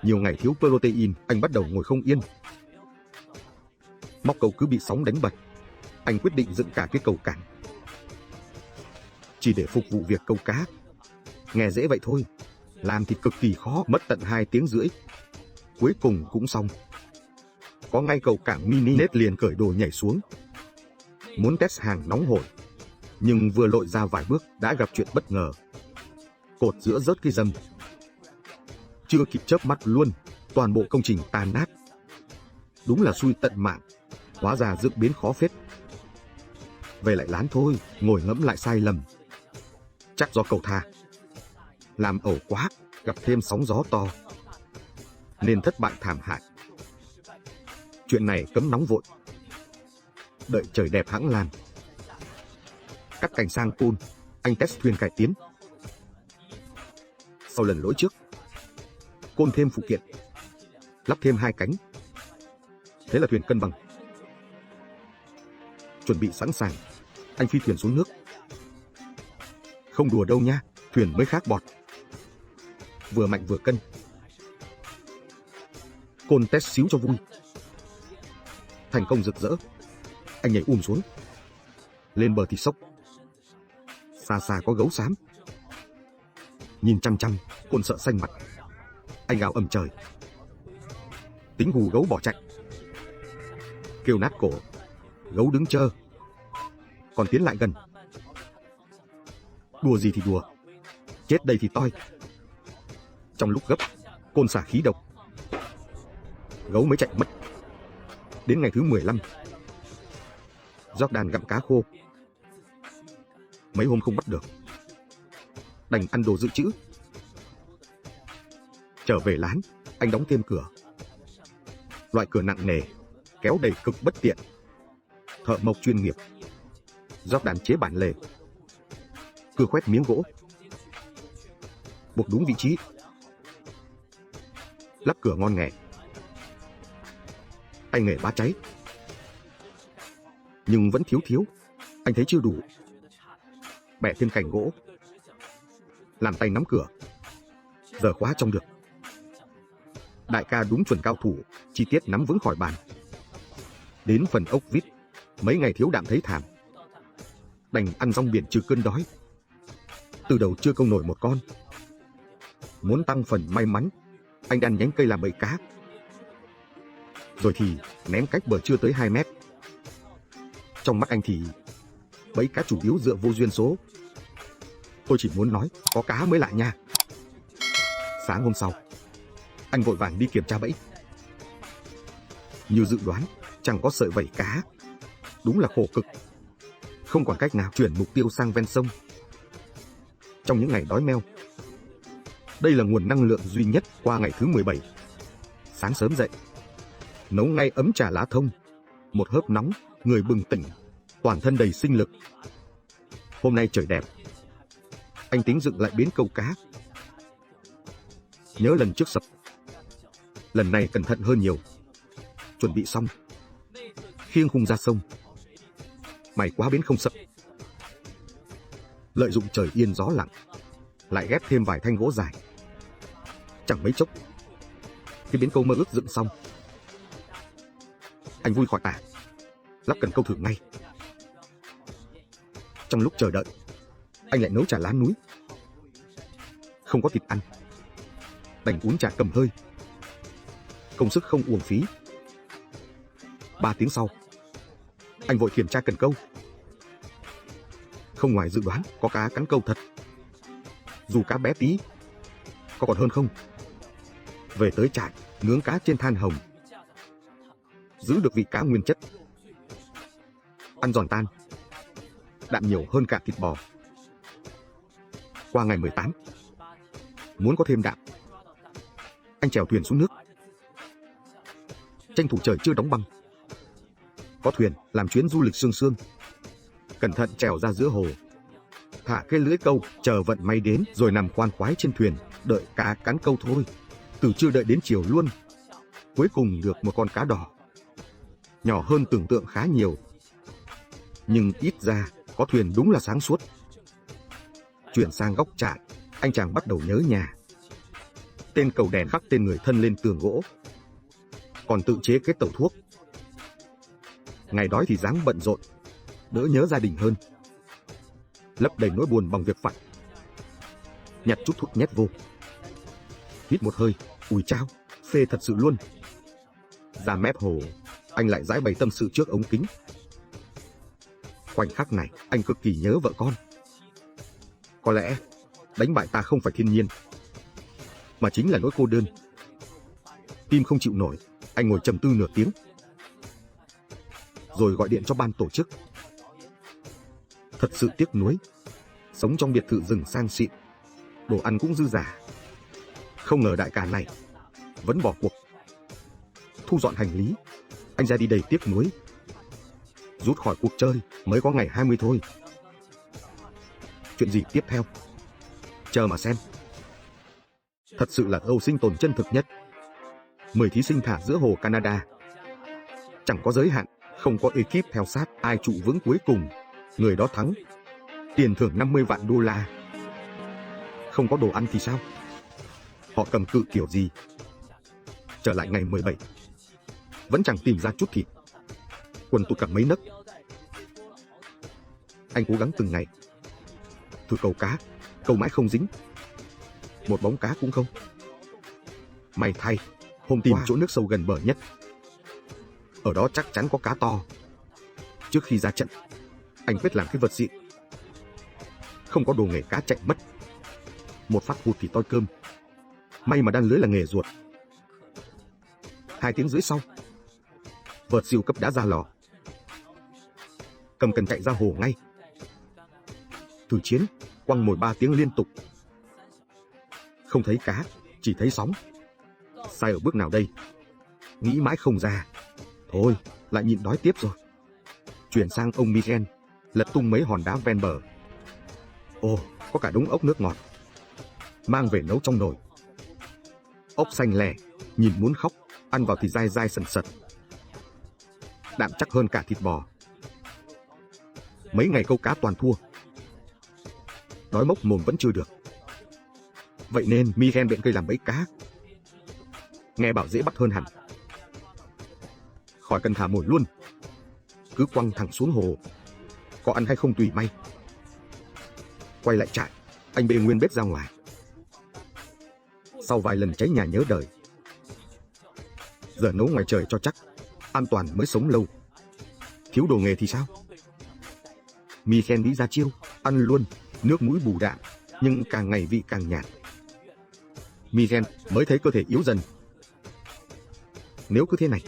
nhiều ngày thiếu protein, anh bắt đầu ngồi không yên. Móc câu cứ bị sóng đánh bật. Anh quyết định dựng cả cái cầu cảng, chỉ để phục vụ việc câu cá. Nghe dễ vậy thôi, làm thì cực kỳ khó, mất tận 2 tiếng rưỡi. Cuối cùng cũng xong. Có ngay cầu cảng mini, Nết liền cởi đồ nhảy xuống. Muốn test hàng nóng hổi, nhưng vừa lội ra vài bước đã gặp chuyện bất ngờ. Cột giữa rớt cái dầm. Chưa kịp chớp mắt luôn, toàn bộ công trình tan nát. Đúng là xui tận mạng, hóa ra dựng biến khó phết. Về lại lán thôi, ngồi ngẫm lại sai lầm. Chắc do cầu thả làm ẩu quá, gặp thêm sóng gió to, nên thất bại thảm hại. Chuyện này cấm nóng vội. Đợi trời đẹp hãng làm. Cắt cành sang côn, anh test thuyền cải tiến. Sau lần lỗi trước, côn thêm phụ kiện, lắp thêm 2 cánh. Thế là thuyền cân bằng. Chuẩn bị sẵn sàng, anh phi thuyền xuống nước. Không đùa đâu nha, thuyền mới khác bọt. Vừa mạnh vừa cân. Côn test xíu cho vui. Thành công rực rỡ. Anh nhảy xuống. Lên bờ thì sốc. Xa xa có gấu xám. Nhìn chăm chăm, Côn sợ xanh mặt. Anh gào ầm trời. Tính hù gấu bỏ chạy. Kêu nát cổ. Gấu đứng chơ. Còn tiến lại gần. Đùa gì thì đùa. Chết đây thì toi. Trong lúc gấp, Côn xả khí độc. Gấu mới chạy mất. Đến ngày thứ 15, Jordan gặm cá khô. Mấy hôm không bắt được, đành ăn đồ dự trữ. Trở về lán, anh đóng thêm cửa. Loại cửa nặng nề, kéo đầy cực bất tiện. Thợ mộc chuyên nghiệp. Jordan chế bản lề. Cưa khoét miếng gỗ, buộc đúng vị trí. Lắp cửa ngon nghẻ. Tay nghề bá cháy. Nhưng vẫn thiếu. Anh thấy chưa đủ. Bẻ thêm cành gỗ. Làm tay nắm cửa. Giờ khóa trong được. Đại ca đúng chuẩn cao thủ, chi tiết nắm vững khỏi bàn. Đến phần ốc vít, mấy ngày thiếu đạm thấy thảm. Đành ăn rong biển trừ cơn đói. Từ đầu chưa câu nổi một con. Muốn tăng phần may mắn, anh đan nhánh cây làm bẫy cá. Rồi thì ném cách bờ chưa tới 2 mét. Trong mắt anh thì bẫy cá chủ yếu dựa vô duyên số. Tôi chỉ muốn nói có cá mới lạ nha. Sáng hôm sau, anh vội vàng đi kiểm tra bẫy. Như dự đoán, chẳng có sợi vảy cá. Đúng là khổ cực. Không còn cách nào chuyển mục tiêu sang ven sông. Trong những ngày đói meo, đây là nguồn năng lượng duy nhất qua ngày thứ 17. Sáng sớm dậy, nấu ngay ấm trà lá thông. Một hớp nóng, người bừng tỉnh, toàn thân đầy sinh lực. Hôm nay trời đẹp. Anh tính dựng lại bến câu cá. Nhớ lần trước sập. Lần này cẩn thận hơn nhiều. Chuẩn bị xong, khiêng khung ra sông. May quá bến không sập. Lợi dụng trời yên gió lặng, lại ghép thêm vài thanh gỗ dài. Chẳng mấy chốc, cái bến câu mơ ước dựng xong. Anh vui khỏi tả, lắp cần câu thử ngay. Trong lúc chờ đợi, anh lại nấu trà lá núi. Không có thịt ăn, đành uống trà cầm hơi. Công sức không uổng phí. 3 tiếng sau, anh vội kiểm tra cần câu. Không ngoài dự đoán, có cá cắn câu thật. Dù cá bé tí, có còn hơn không. Về tới trại, nướng cá trên than hồng. Giữ được vị cá nguyên chất. Ăn giòn tan. Đạm nhiều hơn cả thịt bò. Qua ngày 18, muốn có thêm đạm, anh chèo thuyền xuống nước. Tranh thủ trời chưa đóng băng. Có thuyền làm chuyến du lịch sương sương. Cẩn thận trèo ra giữa hồ. Thả cái lưới câu, chờ vận may đến rồi nằm khoan khoái trên thuyền, đợi cá cắn câu thôi. Từ trưa đợi đến chiều luôn. Cuối cùng được một con cá đỏ. Nhỏ hơn tưởng tượng khá nhiều. Nhưng ít ra, có thuyền đúng là sáng suốt. Chuyển sang góc trại, anh chàng bắt đầu nhớ nhà. Tên cầu đèn khắc tên người thân lên tường gỗ. Còn tự chế cái tẩu thuốc. Ngày đói thì dáng bận rộn, đỡ nhớ gia đình hơn. Lấp đầy nỗi buồn bằng việc vặt. Nhặt chút thuốc nhét vô. Hít một hơi, ui chao, phê thật sự luôn. Ra mép hồ, anh lại giải bày tâm sự trước ống kính. Khoảnh khắc này, anh cực kỳ nhớ vợ con. Có lẽ, đánh bại ta không phải thiên nhiên, mà chính là nỗi cô đơn. Tim không chịu nổi, anh ngồi trầm tư nửa tiếng. Rồi gọi điện cho ban tổ chức. Thật sự tiếc nuối. Sống trong biệt thự rừng sang xịn, đồ ăn cũng dư dả. Không ngờ đại ca này vẫn bỏ cuộc. Thu dọn hành lý, anh ra đi đầy tiếc nuối. Rút khỏi cuộc chơi mới có ngày 20 thôi. Chuyện gì tiếp theo? Chờ mà xem. Thật sự là câu sinh tồn chân thực nhất. 10 thí sinh thả giữa hồ Canada. Chẳng có giới hạn, không có ekip theo sát, ai trụ vững cuối cùng, người đó thắng. Tiền thưởng 50 vạn đô la. Không có đồ ăn thì sao? Họ cầm cự kiểu gì? Trở lại ngày 17. Vẫn chẳng tìm ra chút thịt. Quần tụt cả mấy nấc. Anh cố gắng từng ngày. Thử câu cá, câu mãi không dính. Một bóng cá cũng không. May thay, hôm tìm chỗ nước sâu gần bờ nhất. Ở đó chắc chắn có cá to. Trước khi ra trận, anh quyết làm cái vật xịn. Không có đồ nghề cá chạy mất. Một phát hụt thì toi cơm. May mà đan lưới là nghề ruột. 2 tiếng rưỡi sau, vợt siêu cấp đã ra lò. Cầm cần chạy ra hồ ngay. Thử chiến, quăng mồi 3 tiếng liên tục. Không thấy cá, chỉ thấy sóng. Sai ở bước nào đây? Nghĩ mãi không ra. Thôi, lại nhịn đói tiếp rồi. Chuyển sang ông Miguel, lật tung mấy hòn đá ven bờ. Ồ, có cả đống ốc nước ngọt. Mang về nấu trong nồi. Ốc xanh lè, nhìn muốn khóc, ăn vào thì dai dai sần sật. Đạm chắc hơn cả thịt bò. Mấy ngày câu cá toàn thua. Đói mốc mồm vẫn chưa được. Vậy nên Miguel bện cây làm bẫy cá. Nghe bảo dễ bắt hơn hẳn. Khỏi cần thả mồi luôn. Cứ quăng thẳng xuống hồ. Có ăn hay không tùy may. Quay lại trại, anh bê nguyên bếp ra ngoài. Sau vài lần cháy nhà nhớ đời. Giờ nấu ngoài trời cho chắc, an toàn mới sống lâu. Thiếu đồ nghề thì sao? Miguel nghĩ ra chiêu, ăn luôn, nước mũi bù đạm, nhưng càng ngày vị càng nhạt. Miguel mới thấy cơ thể yếu dần. Nếu cứ thế này,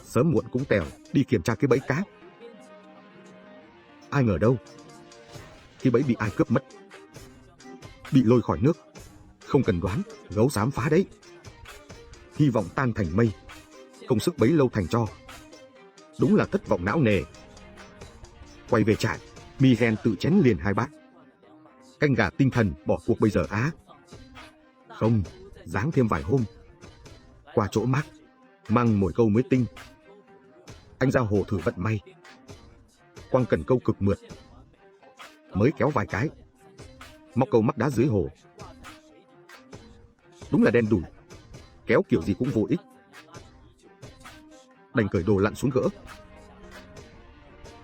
sớm muộn cũng tèo đi kiểm tra cái bẫy cá. Ai ngờ đâu, cái bẫy bị ai cướp mất. Bị lôi khỏi nước. Không cần đoán, gấu xám phá đấy. Hy vọng tan thành mây. Công sức bấy lâu thành tro. Đúng là thất vọng não nề. Quay về trại, Miguel tự chén liền 2 bát. Canh gà tinh thần bỏ cuộc bây giờ á. Không, ráng thêm vài hôm. Qua chỗ mát, mang mồi câu mới tinh. Anh ra hồ thử vận may. Quăng cần câu cực mượt. Mới kéo vài cái. Móc câu mắc đá dưới hồ. Đúng là đen đủi. Kéo kiểu gì cũng vô ích. Đành cởi đồ lặn xuống gỡ.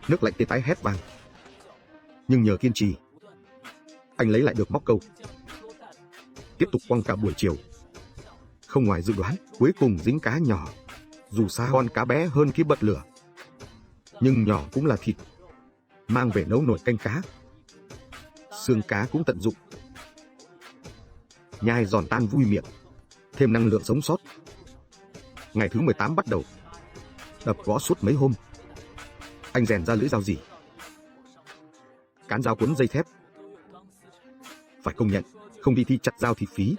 Nước lạnh tê tái hét vang. Nhưng nhờ kiên trì, anh lấy lại được móc câu. Tiếp tục quăng cả buổi chiều. Không ngoài dự đoán, cuối cùng dính cá nhỏ. Dù sao con cá bé hơn cái bật lửa, nhưng nhỏ cũng là thịt. Mang về nấu nồi canh cá. Xương cá cũng tận dụng. Nhai giòn tan vui miệng, thêm năng lượng sống sót. Ngày thứ 18 bắt đầu. Đập gõ suốt mấy hôm. Anh rèn ra lưỡi dao dỉ. Cán dao cuốn dây thép. Phải công nhận, không đi thi chặt dao thì phí.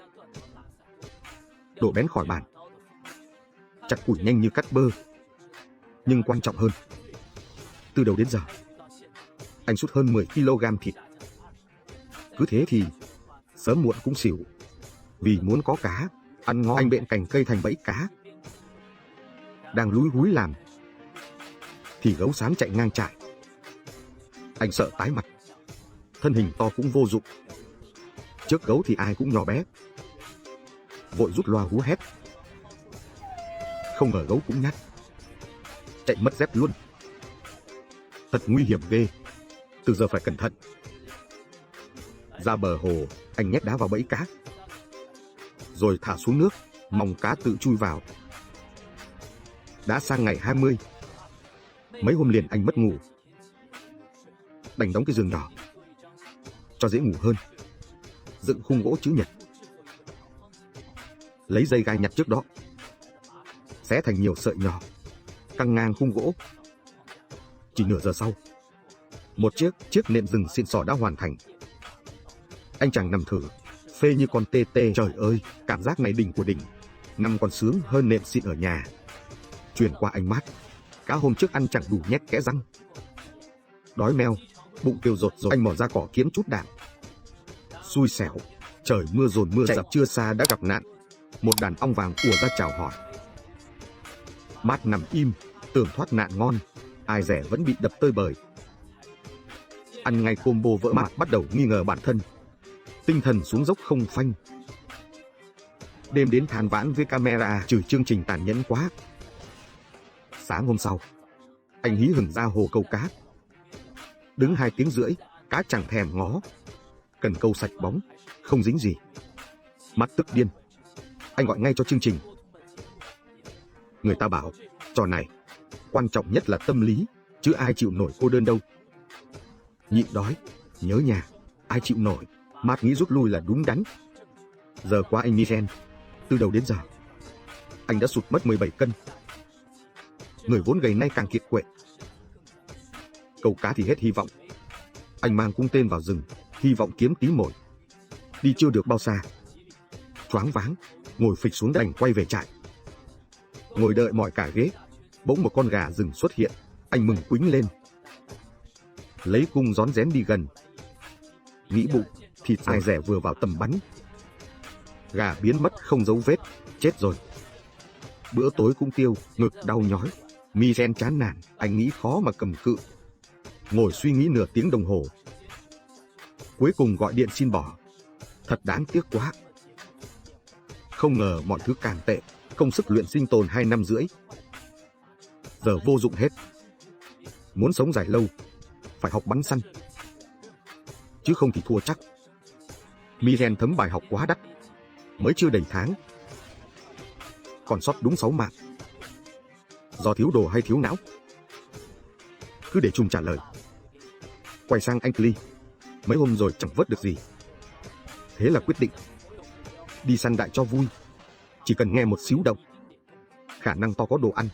Độ bén khỏi bàn. Chặt củi nhanh như cắt bơ. Nhưng quan trọng hơn, từ đầu đến giờ, anh sút hơn 10 kg thịt. Cứ thế thì sớm muộn cũng xỉu. Vì muốn có cá, ăn ngon, anh bện cành cây thành bẫy cá. Đang lúi húi làm, thì gấu xám chạy ngang trại. Anh sợ tái mặt. Thân hình to cũng vô dụng. Trước gấu thì ai cũng nhỏ bé. Vội rút loa hú hét. Không ngờ gấu cũng nhát. Chạy mất dép luôn. Thật nguy hiểm ghê. Từ giờ phải cẩn thận. Ra bờ hồ, anh nhét đá vào bẫy cá. Rồi thả xuống nước, mong cá tự chui vào. Đã sang ngày 20. Mấy hôm liền anh mất ngủ. Đành đóng cái giường nhỏ, cho dễ ngủ hơn. Dựng khung gỗ chữ nhật. Lấy dây gai nhặt trước đó, xé thành nhiều sợi nhỏ, căng ngang khung gỗ. Chỉ nửa giờ sau, một chiếc nệm rừng xịn sò đã hoàn thành. Anh chàng nằm thử, phê như con tê tê. Trời ơi, cảm giác này đỉnh của đỉnh. Nằm còn sướng hơn nệm xịn ở nhà. Truyền qua ánh mắt, Cá hôm trước ăn chẳng đủ nhét kẽ răng. Đói meo, bụng kêu rột rồi, anh mò ra cỏ kiếm chút đạm. Xui xẻo, trời mưa dồn mưa dập chưa xa đã gặp nạn. Một đàn ong vàng ùa ra chào hỏi. Mát nằm im, tưởng thoát nạn ngon, ai dè vẫn bị đập tơi bời. Ăn ngay combo vỡ mặt bắt đầu nghi ngờ bản thân. Tinh thần xuống dốc không phanh. Đêm đến than vãn với camera chửi chương trình tàn nhẫn quá. Sáng hôm sau, anh hí hửng ra hồ câu cá. Đứng 2 tiếng rưỡi, cá chẳng thèm ngó. Cần câu sạch bóng, không dính gì. Mắt tức điên. Anh gọi ngay cho chương trình. Người ta bảo, trò này, quan trọng nhất là tâm lý, chứ ai chịu nổi cô đơn đâu. Nhịn đói, nhớ nhà, ai chịu nổi, Mát nghĩ rút lui là đúng đắn. Giờ qua anh Michel, từ đầu đến giờ, anh đã sụt mất 17 cân. Người vốn gầy nay càng kiệt quệ. Câu cá thì hết hy vọng. Anh mang cung tên vào rừng, hy vọng kiếm tí mồi. Đi chưa được bao xa, choáng váng, ngồi phịch xuống đành quay về trại. Ngồi đợi mỏi cả ghế, bỗng một con gà rừng xuất hiện, anh mừng quýnh lên. Lấy cung rón rén đi gần. Nghĩ bụng, thịt ai dè vừa vào tầm bắn. Gà biến mất không dấu vết, chết rồi. Bữa tối cũng tiêu, ngực đau nhói. Michel chán nản, anh nghĩ khó mà cầm cự. Ngồi suy nghĩ nửa tiếng đồng hồ. Cuối cùng gọi điện xin bỏ. Thật đáng tiếc quá. Không ngờ mọi thứ càng tệ, công sức luyện sinh tồn 2 năm rưỡi. Giờ vô dụng hết. Muốn sống dài lâu, phải học bắn săn. Chứ không thì thua chắc. Michel thấm bài học quá đắt. Mới chưa đầy tháng, còn sót đúng 6 mạng. Do thiếu đồ hay thiếu não? Cứ để Trung trả lời. Quay sang anh Clee. Mấy hôm rồi chẳng vớt được gì. Thế là quyết định đi săn đại cho vui. Chỉ cần nghe một xíu động, khả năng to có đồ ăn.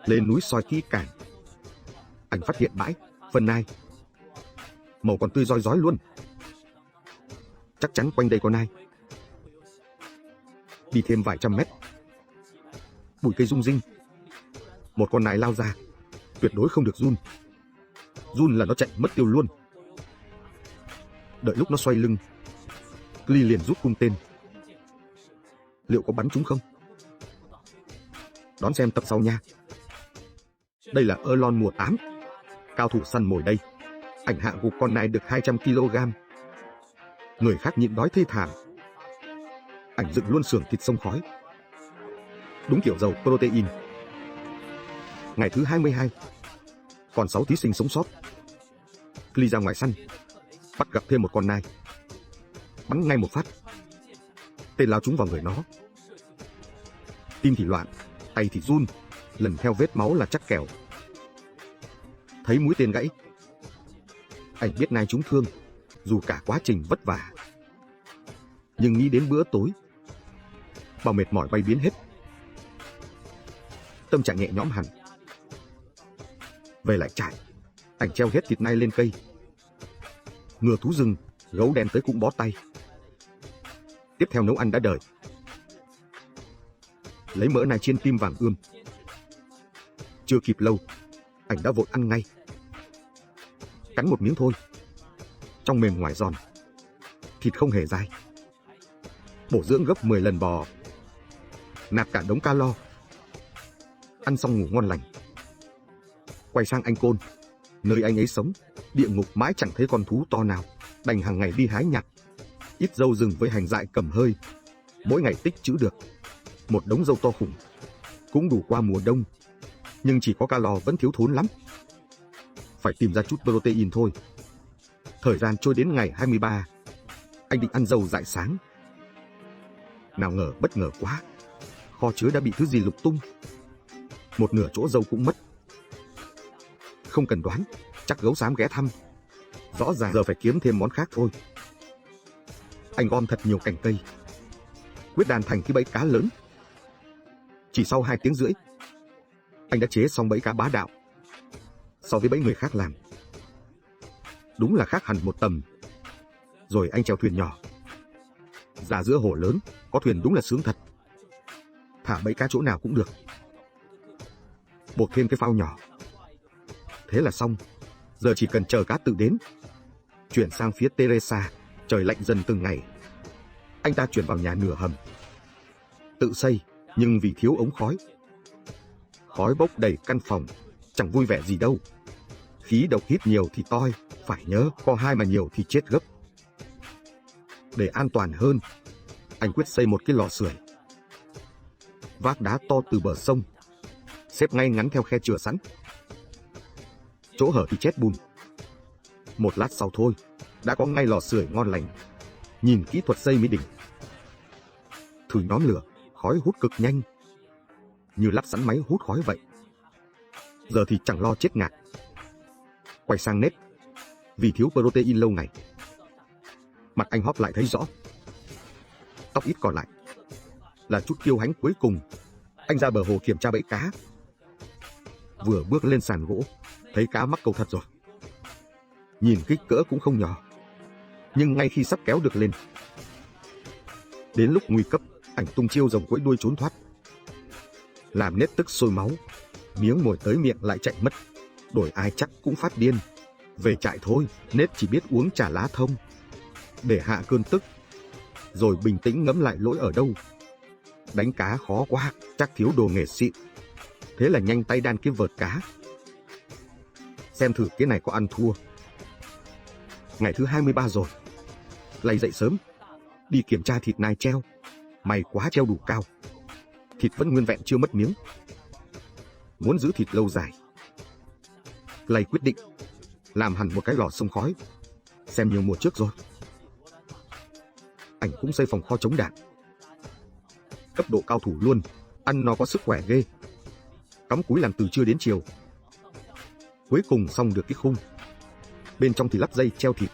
Lên núi soi kỹ càng, anh phát hiện bãi phân nai. Màu còn tươi rói rói luôn. Chắc chắn quanh đây có nai. Đi thêm vài trăm mét, bụi cây rung rinh. Một con nai lao ra. Tuyệt đối không được run. Run là nó chạy mất tiêu luôn. Đợi lúc nó xoay lưng, Clee liền rút cung tên. Liệu có bắn trúng không? Đón xem tập sau nha. Đây là Erlon mùa 8. Cao thủ săn mồi đây. Ảnh hạ gục con nai được 200 kg. Người khác nhịn đói thê thảm. Ảnh dựng luôn xưởng thịt sông khói. Đúng kiểu giàu protein. Ngày thứ 22, còn 6 thí sinh sống sót. Clee ra ngoài săn, bắt gặp thêm một con nai. Bắn ngay một phát. Tên lao trúng vào người nó. Tim thì loạn, tay thì run, lần theo vết máu là chắc kèo. Thấy mũi tên gãy, anh biết nai trúng thương, dù cả quá trình vất vả. Nhưng nghĩ đến bữa tối, bao mệt mỏi bay biến hết. Tâm trạng nhẹ nhõm hẳn. Về lại trại, anh treo hết thịt nai lên cây. Ngựa thú rừng, gấu đen tới cũng bó tay. Tiếp theo nấu ăn đã đời. Lấy mỡ nai chiên tim vàng ươm. Chưa kịp lâu, anh đã vội ăn ngay. Cắn một miếng thôi, trong mềm ngoài giòn. Thịt không hề dai. Bổ dưỡng gấp 10 lần bò. Nạp cả đống calo. Ăn xong ngủ ngon lành. Quay sang anh Côn, nơi anh ấy sống, địa ngục mãi chẳng thấy con thú to nào, đành hàng ngày đi hái nhặt. Ít dâu rừng với hành dại cầm hơi, mỗi ngày tích trữ được một đống dâu to khủng, cũng đủ qua mùa đông, nhưng chỉ có calo vẫn thiếu thốn lắm. Phải tìm ra chút protein thôi. Thời gian trôi đến ngày 23, anh định ăn dâu dại sáng. Nào ngờ bất ngờ quá, kho chứa đã bị thứ gì lục tung. Một nửa chỗ dâu cũng mất. Không cần đoán, chắc gấu xám ghé thăm. Rõ ràng giờ phải kiếm thêm món khác thôi. Anh gom thật nhiều cành cây, quyết đàn thành cái bẫy cá lớn. Chỉ sau 2 tiếng rưỡi, anh đã chế xong bẫy cá bá đạo. So với bẫy người khác làm, đúng là khác hẳn một tầm. Rồi anh chèo thuyền nhỏ ra giữa hồ lớn, có thuyền đúng là sướng thật. Thả bẫy cá chỗ nào cũng được. buộc thêm cái phao nhỏ. Thế là xong, giờ chỉ cần chờ cá tự đến. Chuyển sang phía Teresa, trời lạnh dần từng ngày. Anh ta chuyển vào nhà nửa hầm. Tự xây, nhưng vì thiếu ống khói. Khói bốc đầy căn phòng, chẳng vui vẻ gì đâu. Khí độc hít nhiều thì toi, phải nhớ, có hai mà nhiều thì chết gấp. Để an toàn hơn, anh quyết xây một cái lò sưởi. Vác đá to từ bờ sông, xếp ngay ngắn theo khe chừa sẵn. Chỗ hở thì chét bùn. Một lát sau thôi, đã có ngay lò sưởi ngon lành. Nhìn kỹ thuật xây mới đỉnh. Thử nhóm lửa, khói hút cực nhanh, như lắp sẵn máy hút khói vậy. Giờ thì chẳng lo chết ngạt. Quay sang Ned, vì thiếu protein lâu ngày. Mặt anh hóp lại thấy rõ. Tóc ít còn lại là chút kiêu hãnh cuối cùng. Anh ra bờ hồ kiểm tra bẫy cá. Vừa bước lên sàn gỗ, thấy cá mắc câu thật rồi. Nhìn kích cỡ cũng không nhỏ, nhưng ngay khi sắp kéo được lên, đến lúc nguy cấp, anh tung chiêu rồng quẫy đuôi trốn thoát. Làm Ned tức sôi máu, miếng mồi tới miệng lại chạy mất. Đổi ai chắc cũng phát điên. Về trại thôi, Ned chỉ biết uống trà lá thông để hạ cơn tức, rồi bình tĩnh ngẫm lại lỗi ở đâu. Đánh cá khó quá, chắc thiếu đồ nghề xịn. Thế là nhanh tay đan cái vợt cá, xem thử cái này có ăn thua. Ngày thứ 23 rồi. Lay dậy sớm, đi kiểm tra thịt nai treo. May quá treo đủ cao, thịt vẫn nguyên vẹn chưa mất miếng. Muốn giữ thịt lâu dài, Lay quyết định làm hẳn một cái lò xông khói, xem nhiều mùa trước rồi. Anh cũng xây phòng kho chống đạn, cấp độ cao thủ luôn, ăn nó có sức khỏe ghê. Cắm cúi làm từ trưa đến chiều. Cuối cùng xong được cái khung. Bên trong thì lắp dây treo thịt.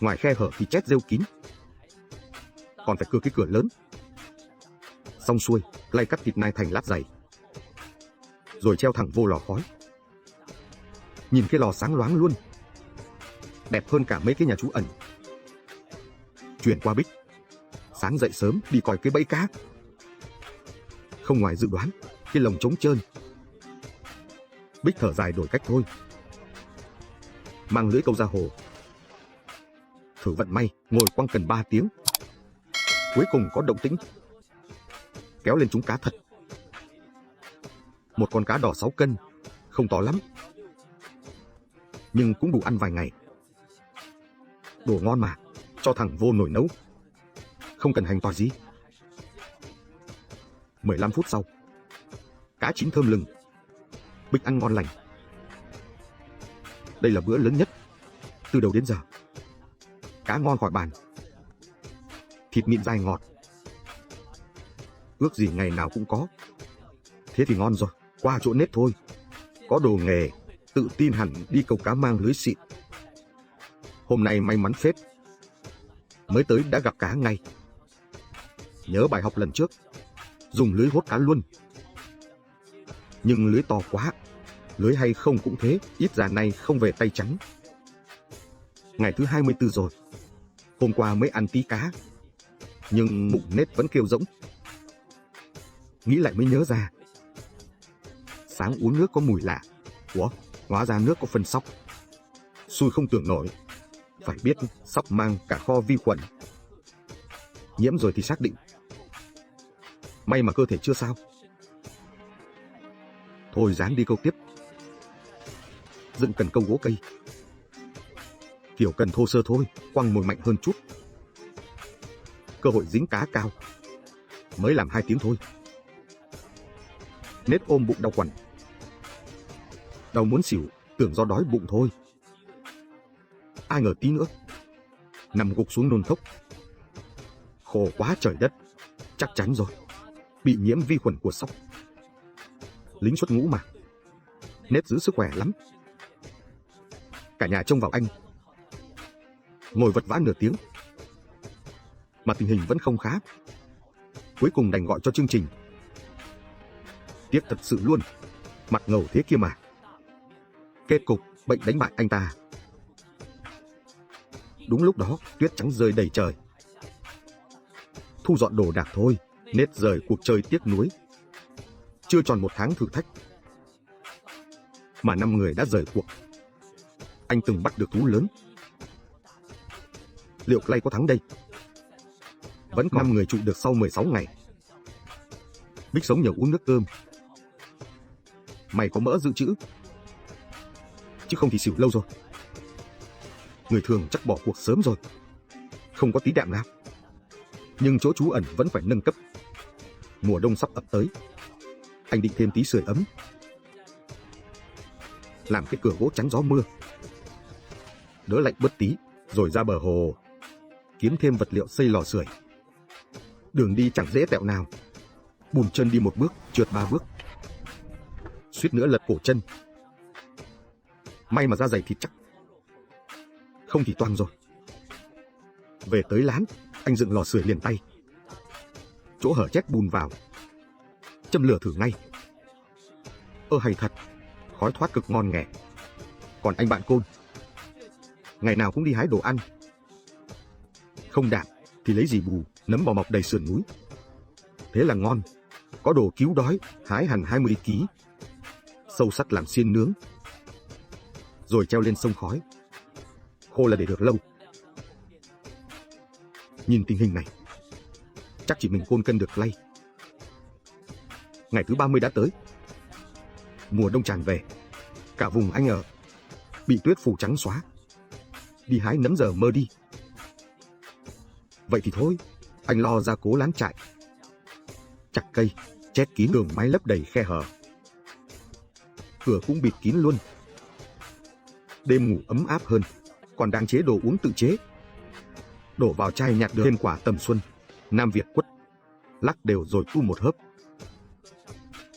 Ngoài khe hở thì chét rêu kín, còn phải cưa cái cửa lớn. Xong xuôi, Lay cắt thịt nai thành lát dày, rồi treo thẳng vô lò khói. Nhìn cái lò sáng loáng luôn, đẹp hơn cả mấy cái nhà trú ẩn. Chuyển qua Bích, sáng dậy sớm đi coi cái bẫy cá. Không ngoài dự đoán, cái lồng trống trơn. Bích thở dài đổi cách thôi, mang lưới câu ra hồ. Thử vận may, ngồi quăng cần 3 tiếng. Cuối cùng có động tĩnh, kéo lên trúng cá thật. Một con cá đỏ 6 cân, không to lắm, nhưng cũng đủ ăn vài ngày. Đồ ngon mà, cho thẳng vô nồi nấu, không cần hành tỏi gì. 15 phút sau, cá chín thơm lừng. Bích ăn ngon lành. Đây là bữa lớn nhất từ đầu đến giờ. Cá ngon khỏi bàn, thịt mịn dai ngọt. Ước gì ngày nào cũng có. Thế thì ngon rồi, qua chỗ Ned thôi. Có đồ nghề, tự tin hẳn đi câu cá mang lưới xịn. Hôm nay may mắn phết, mới tới đã gặp cá ngay. Nhớ bài học lần trước, dùng lưới hốt cá luôn. Nhưng lưới to quá, lưới hay không cũng thế, ít ra nay không về tay trắng. Ngày thứ 24 rồi, hôm qua mới ăn tí cá, nhưng bụng Ned vẫn kêu rỗng. Nghĩ lại mới nhớ ra, sáng uống nước có mùi lạ. Ủa, hóa ra nước có phân sóc. Xui không tưởng nổi. Phải biết sóc mang cả kho vi khuẩn. Nhiễm rồi thì xác định. May mà cơ thể chưa sao. Thôi dáng đi câu tiếp. Dựng cần câu gỗ cây. Kiểu cần thô sơ thôi, quăng mồi mạnh hơn chút. Cơ hội dính cá cao. Mới làm 2 tiếng thôi. Ned ôm bụng đau quằn. Đau muốn xỉu, tưởng do đói bụng thôi. Ai ngờ tí nữa, nằm gục xuống nôn thốc. Khổ quá trời đất, chắc chắn rồi, bị nhiễm vi khuẩn của sóc. Lính xuất ngũ mà, Ned giữ sức khỏe lắm. Cả nhà trông vào anh. Ngồi vật vã nửa tiếng, mà tình hình vẫn không khá. Cuối cùng đành gọi cho chương trình. Tiếc thật sự luôn, mặt ngầu thế kia mà. Kết cục, bệnh đánh bại anh ta. Đúng lúc đó, tuyết trắng rơi đầy trời. Thu dọn đồ đạc thôi, Ned rời cuộc chơi tiếc nuối. Chưa tròn 1 tháng thử thách mà 5 người đã rời cuộc. Anh từng bắt được thú lớn. Liệu Clay có thắng đây? Vẫn còn 5 người trụ được sau 16 ngày. Bích sống nhờ uống nước cơm. Mày có mỡ dự trữ, chứ không thì xỉu lâu rồi. Người thường chắc bỏ cuộc sớm rồi, không có tí đạm nào. Nhưng chỗ trú ẩn vẫn phải nâng cấp. Mùa đông sắp ập tới. Anh định thêm tí sưởi ấm, làm cái cửa gỗ chắn gió mưa, đỡ lạnh bớt tí, rồi ra bờ hồ kiếm thêm vật liệu xây lò sưởi. Đường đi chẳng dễ tẹo nào. Bùn chân đi 1 bước, trượt 3 bước, suýt nữa lật cổ chân. May mà da dày thịt chắc, không thì toang rồi. Về tới lán, anh dựng lò sưởi liền tay. Chỗ hở chét bùn vào, châm lửa thử ngay. Hay thật, khói thoát cực ngon nghẻ. Còn anh bạn Côn, ngày nào cũng đi hái đồ ăn. Không đạm thì lấy gì bù, nấm bò mọc đầy sườn núi. Thế là ngon, có đồ cứu đói, hái hẳn 20 kg. Sâu sắt làm xiên nướng, rồi treo lên sông khói. Khô là để được lâu. Nhìn tình hình này, chắc chỉ mình Côn cân được Clay. Ngày thứ 30 đã tới. Mùa đông tràn về. Cả vùng anh ở bị tuyết phủ trắng xóa. Đi hái nấm giờ mơ đi. Vậy thì thôi, anh lo ra cố lán trại. Chặt cây, chét kín đường mái lấp đầy khe hở. Cửa cũng bịt kín luôn. Đêm ngủ ấm áp hơn. Còn đang chế đồ uống tự chế. Đổ vào chai nhạt được thêm quả tầm xuân, Nam Việt quất, lắc đều rồi tu một hớp.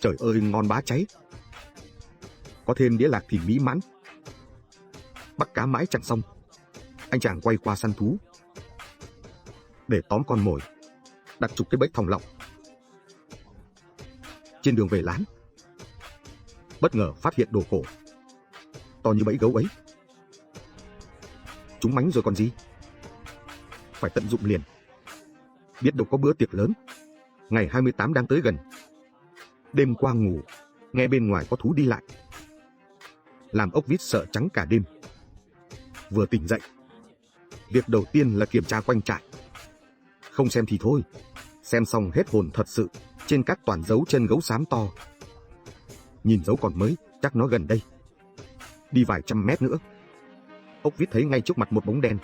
Trời ơi ngon bá cháy. Có thêm đĩa lạc thì mỹ mãn. Bắt cá mãi chẳng xong. Anh chàng quay qua săn thú. Để tóm con mồi, đặt chục cái bẫy thòng lọng. Trên đường về lán, bất ngờ phát hiện đồ cổ, to như bẫy gấu ấy. Chúng mánh rồi còn gì. Phải tận dụng liền. Biết đâu có bữa tiệc lớn. Ngày 28 đang tới gần. Đêm qua ngủ, nghe bên ngoài có thú đi lại, làm ốc vít sợ trắng cả đêm. Vừa tỉnh dậy, việc đầu tiên là kiểm tra quanh trại. Không xem thì thôi, xem xong hết hồn thật sự. Trên các toàn dấu chân gấu xám to. Nhìn dấu còn mới, chắc nó gần đây. Đi vài trăm mét nữa, ốc vít thấy ngay trước mặt một bóng đen.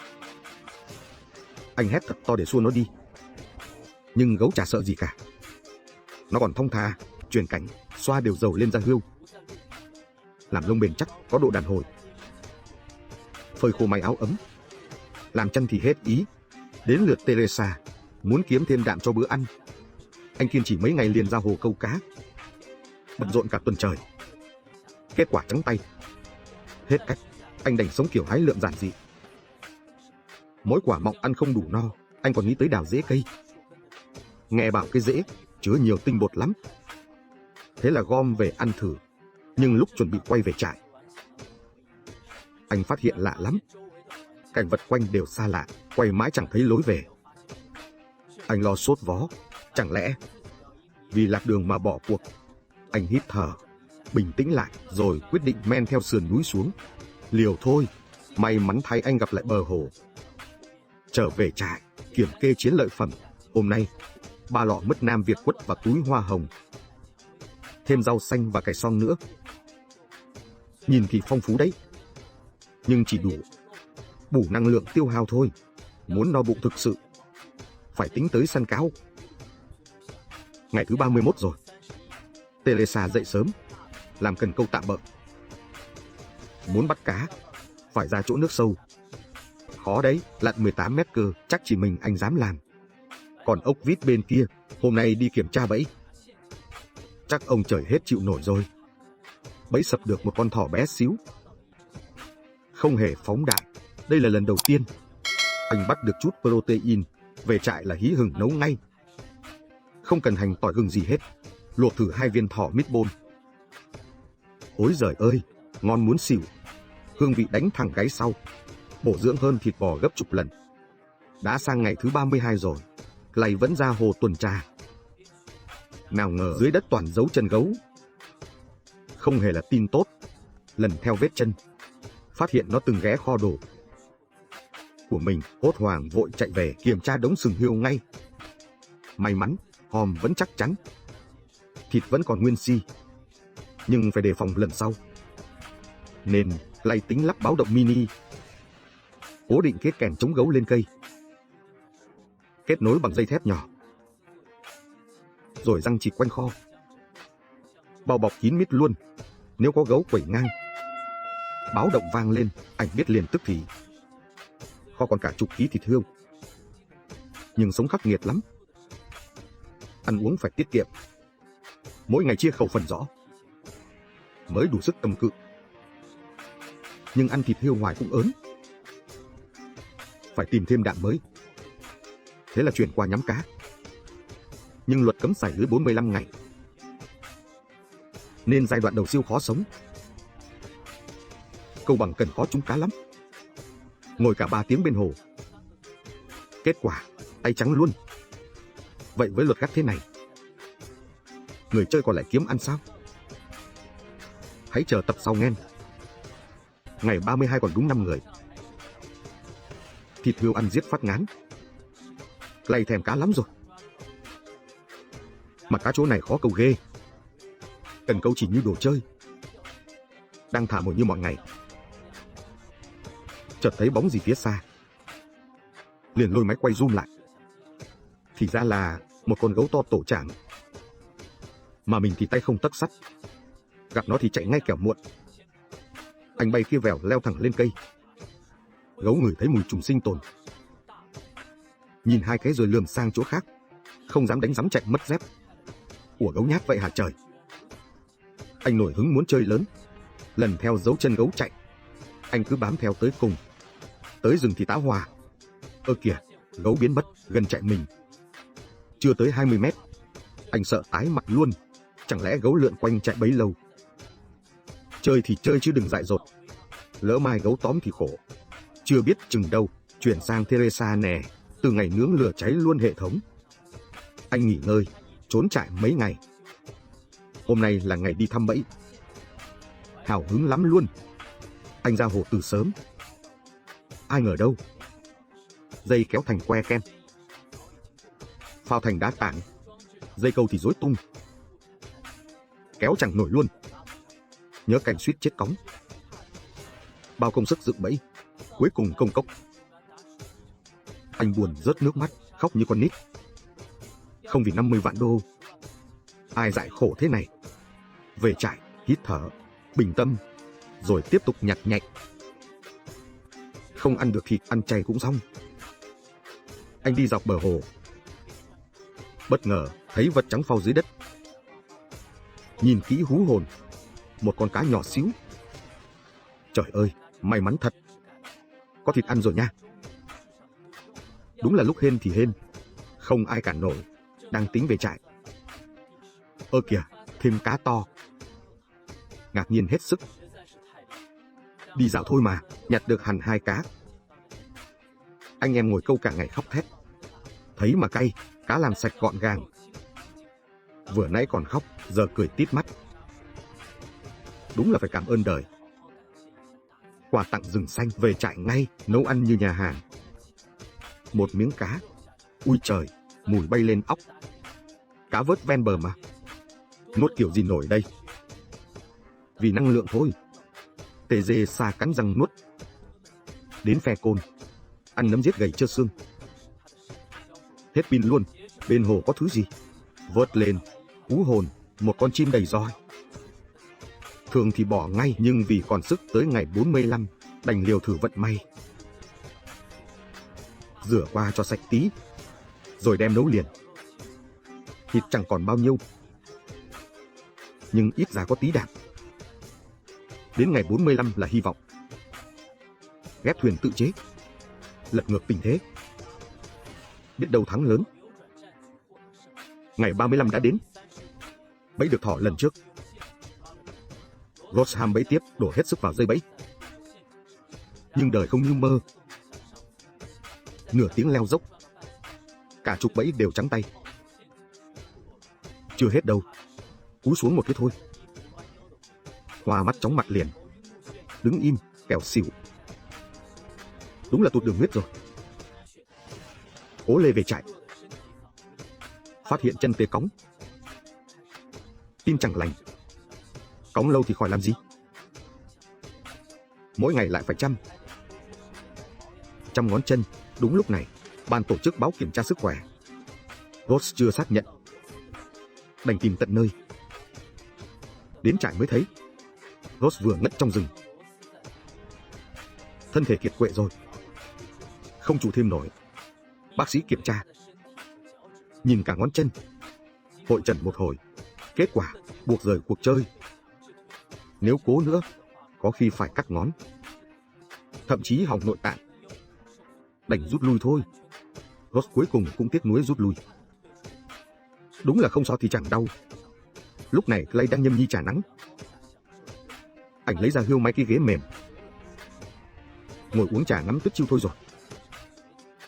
Anh hét thật to để xua nó đi. Nhưng gấu chả sợ gì cả. Nó còn thong thả, chuyển cảnh, xoa đều dầu lên da hươu. Làm lông bền chắc, có độ đàn hồi. Phơi khô may áo ấm. Làm chân thì hết ý. Đến lượt Teresa, muốn kiếm thêm đạm cho bữa ăn. Anh kiên trì mấy ngày liền ra hồ câu cá. Bận rộn cả tuần trời. Kết quả trắng tay. Hết cách, anh đành sống kiểu hái lượm giản dị. Mỗi quả mọng ăn không đủ no, anh còn nghĩ tới đào rễ cây. Nghe bảo cái rễ chứa nhiều tinh bột lắm. Thế là gom về ăn thử. Nhưng lúc chuẩn bị quay về trại, anh phát hiện lạ lắm. Cảnh vật quanh đều xa lạ, quay mãi chẳng thấy lối về. Anh lo sốt vó, chẳng lẽ vì lạc đường mà bỏ cuộc. Anh hít thở, bình tĩnh lại, rồi quyết định men theo sườn núi xuống. Liều thôi, may mắn thay anh gặp lại bờ hồ. Trở về trại, kiểm kê chiến lợi phẩm. Hôm nay, 3 lọ mứt Nam Việt quất và túi hoa hồng. Thêm rau xanh và cải xoong nữa. Nhìn thì phong phú đấy, nhưng chỉ đủ bù năng lượng tiêu hao thôi. Muốn no bụng thực sự, phải tính tới săn cáo. Ngày thứ 31 rồi. Teresa dậy sớm, làm cần câu tạm bợ. Muốn bắt cá, phải ra chỗ nước sâu. Khó đấy, lặn 18 mét cơ, chắc chỉ mình anh dám làm. Còn ốc vít bên kia, hôm nay đi kiểm tra bẫy. Chắc ông trời hết chịu nổi rồi. Bẫy sập được một con thỏ bé xíu. Không hề phóng đại, đây là lần đầu tiên. Anh bắt được chút protein, về trại là hí hửng nấu ngay. Không cần hành tỏi gừng gì hết, luộc thử 2 viên thỏ meatball. Ối giời ơi, ngon muốn xỉu. Hương vị đánh thẳng gáy sau, bổ dưỡng hơn thịt bò gấp chục lần. Đã sang ngày thứ 32 rồi, Clay vẫn ra hồ tuần tra. Nào ngờ dưới đất toàn dấu chân gấu. Không hề là tin tốt. Lần theo vết chân, phát hiện nó từng ghé kho đồ của mình, hốt hoảng vội chạy về kiểm tra đống sừng hươu ngay. May mắn, hòm vẫn chắc chắn, thịt vẫn còn nguyên si, nhưng phải đề phòng lần sau. Nên lay tính lắp báo động mini, cố định cái kèn chống gấu lên cây, kết nối bằng dây thép nhỏ, rồi răng chịt quanh kho, bao bọc kín mít luôn. Nếu có gấu quẩy ngang, báo động vang lên, anh biết liền tức thì. Kho còn cả chục ký thịt hươu, nhưng sống khắc nghiệt lắm. Ăn uống phải tiết kiệm, mỗi ngày chia khẩu phần rõ, mới đủ sức cầm cự. Nhưng ăn thịt hươu hoài cũng ớn, phải tìm thêm đạm mới. Thế là chuyển qua nhắm cá. Nhưng luật cấm xài lưới 45 ngày, nên giai đoạn đầu siêu khó sống. Câu bằng cần khó trúng cá lắm. Ngồi cả 3 tiếng bên hồ, kết quả tay trắng luôn. Vậy với luật gắt thế này, người chơi còn lại kiếm ăn sao? Hãy chờ tập sau nghe. Ngày 32 còn đúng 5 người. Thịt hươu ăn giết phát ngán, lay thèm cá lắm rồi. Mà cá chỗ này khó câu ghê, cần câu chỉ như đồ chơi. Đang thả mồi như mọi ngày, chợt thấy bóng gì phía xa, liền lôi máy quay zoom lại. Thì ra là một con gấu to tổ chảng, mà mình thì tay không tấc sắt, gặp nó thì chạy ngay kẻo muộn. Anh bay kia vèo leo thẳng lên cây. Gấu ngửi thấy mùi trùng sinh tồn, nhìn 2 cái rồi lườm sang chỗ khác, không dám đánh rắm chạy mất dép. Ủa gấu nhát vậy hả trời? Anh nổi hứng muốn chơi lớn, lần theo dấu chân gấu chạy. Anh cứ bám theo tới cùng. Tới rừng thì tá hỏa. Ơ kìa, gấu biến mất, gần chạy mình. Chưa tới 20 mét, anh sợ tái mặt luôn. Chẳng lẽ gấu lượn quanh chạy bấy lâu? Chơi thì chơi chứ đừng dại dột, lỡ mai gấu tóm thì khổ. Chưa biết chừng đâu, chuyển sang Teresa nè, từ ngày nướng lửa cháy luôn hệ thống. Anh nghỉ ngơi, trốn trại mấy ngày. Hôm nay là ngày đi thăm bẫy, hào hứng lắm luôn. Anh ra hồ từ sớm. Ai ngờ đâu, dây kéo thành que ken, phao thành đá tảng, dây câu thì rối tung, kéo chẳng nổi luôn. Nhớ cảnh suýt chết cóng. Bao công sức dựng bẫy, cuối cùng công cốc. Anh buồn rớt nước mắt, khóc như con nít. Không vì 50 vạn đô, ai dại khổ thế này. Về trại, hít thở, bình tâm, rồi tiếp tục nhặt nhạnh. Không ăn được thịt, ăn chay cũng xong. Anh đi dọc bờ hồ, bất ngờ thấy vật trắng phao dưới đất. Nhìn kỹ hú hồn, một con cá nhỏ xíu. Trời ơi, may mắn thật, có thịt ăn rồi nha. Đúng là lúc hên thì hên, không ai cản nổi. Đang tính về trại, ơ kìa, thêm cá to. Ngạc nhiên hết sức. Đi dạo thôi mà, nhặt được hẳn 2 cá. Anh em ngồi câu cả ngày khóc thét. Thấy mà cay, cá làm sạch gọn gàng. Vừa nãy còn khóc, giờ cười tít mắt. Đúng là phải cảm ơn đời. Quà tặng rừng xanh, về trại ngay, nấu ăn như nhà hàng. Một miếng cá, ui trời, mùi bay lên óc. Cá vớt ven bờ mà, nuốt kiểu gì nổi đây. Vì năng lượng thôi. Tê dê xa cắn răng nuốt. Đến phe côn, ăn nấm giết gầy trơ xương. Hết pin luôn. Bên hồ có thứ gì? Vớt lên, hú hồn, một con chim đầy roi. Thường thì bỏ ngay, nhưng vì còn sức tới ngày 45, đành liều thử vận may. Rửa qua cho sạch tí, rồi đem nấu liền. Thịt chẳng còn bao nhiêu, nhưng ít ra có tí đạm. Đến ngày 45 là hy vọng. Ghép thuyền tự chế, lật ngược tình thế, biết đâu thắng lớn. Ngày 35 đã đến. Bẫy được thỏ lần trước, Rosham bẫy tiếp, đổ hết sức vào dây bẫy. Nhưng đời không như mơ. Nửa tiếng leo dốc, cả chục bẫy đều trắng tay. Chưa hết đâu, cúi xuống một cái thôi. Hoa mắt chóng mặt liền, đứng im, kẻo xỉu. Đúng là tụt đường huyết rồi. Cố lê về trại, phát hiện chân tê cóng. Tim chẳng lành, cóng lâu thì khỏi làm gì. Mỗi ngày lại phải chăm ngón chân. Đúng lúc này, ban tổ chức báo kiểm tra sức khỏe. Ross chưa xác nhận, đành tìm tận nơi. Đến trại mới thấy Ross vừa ngất trong rừng. Thân thể kiệt quệ rồi, không trụ thêm nổi. Bác sĩ kiểm tra, nhìn cả ngón chân, hội chẩn một hồi, kết quả buộc rời cuộc chơi. Nếu cố nữa, có khi phải cắt ngón, thậm chí hỏng nội tạng. Đành rút lui thôi. Ross cuối cùng cũng tiếc nuối rút lui. Đúng là không sao thì chẳng đau. Lúc này Clay đang nhâm nhi trà nắng. Anh lấy ra hươu máy cái ghế mềm, ngồi uống trà ngắm tuyết chiêu thôi rồi.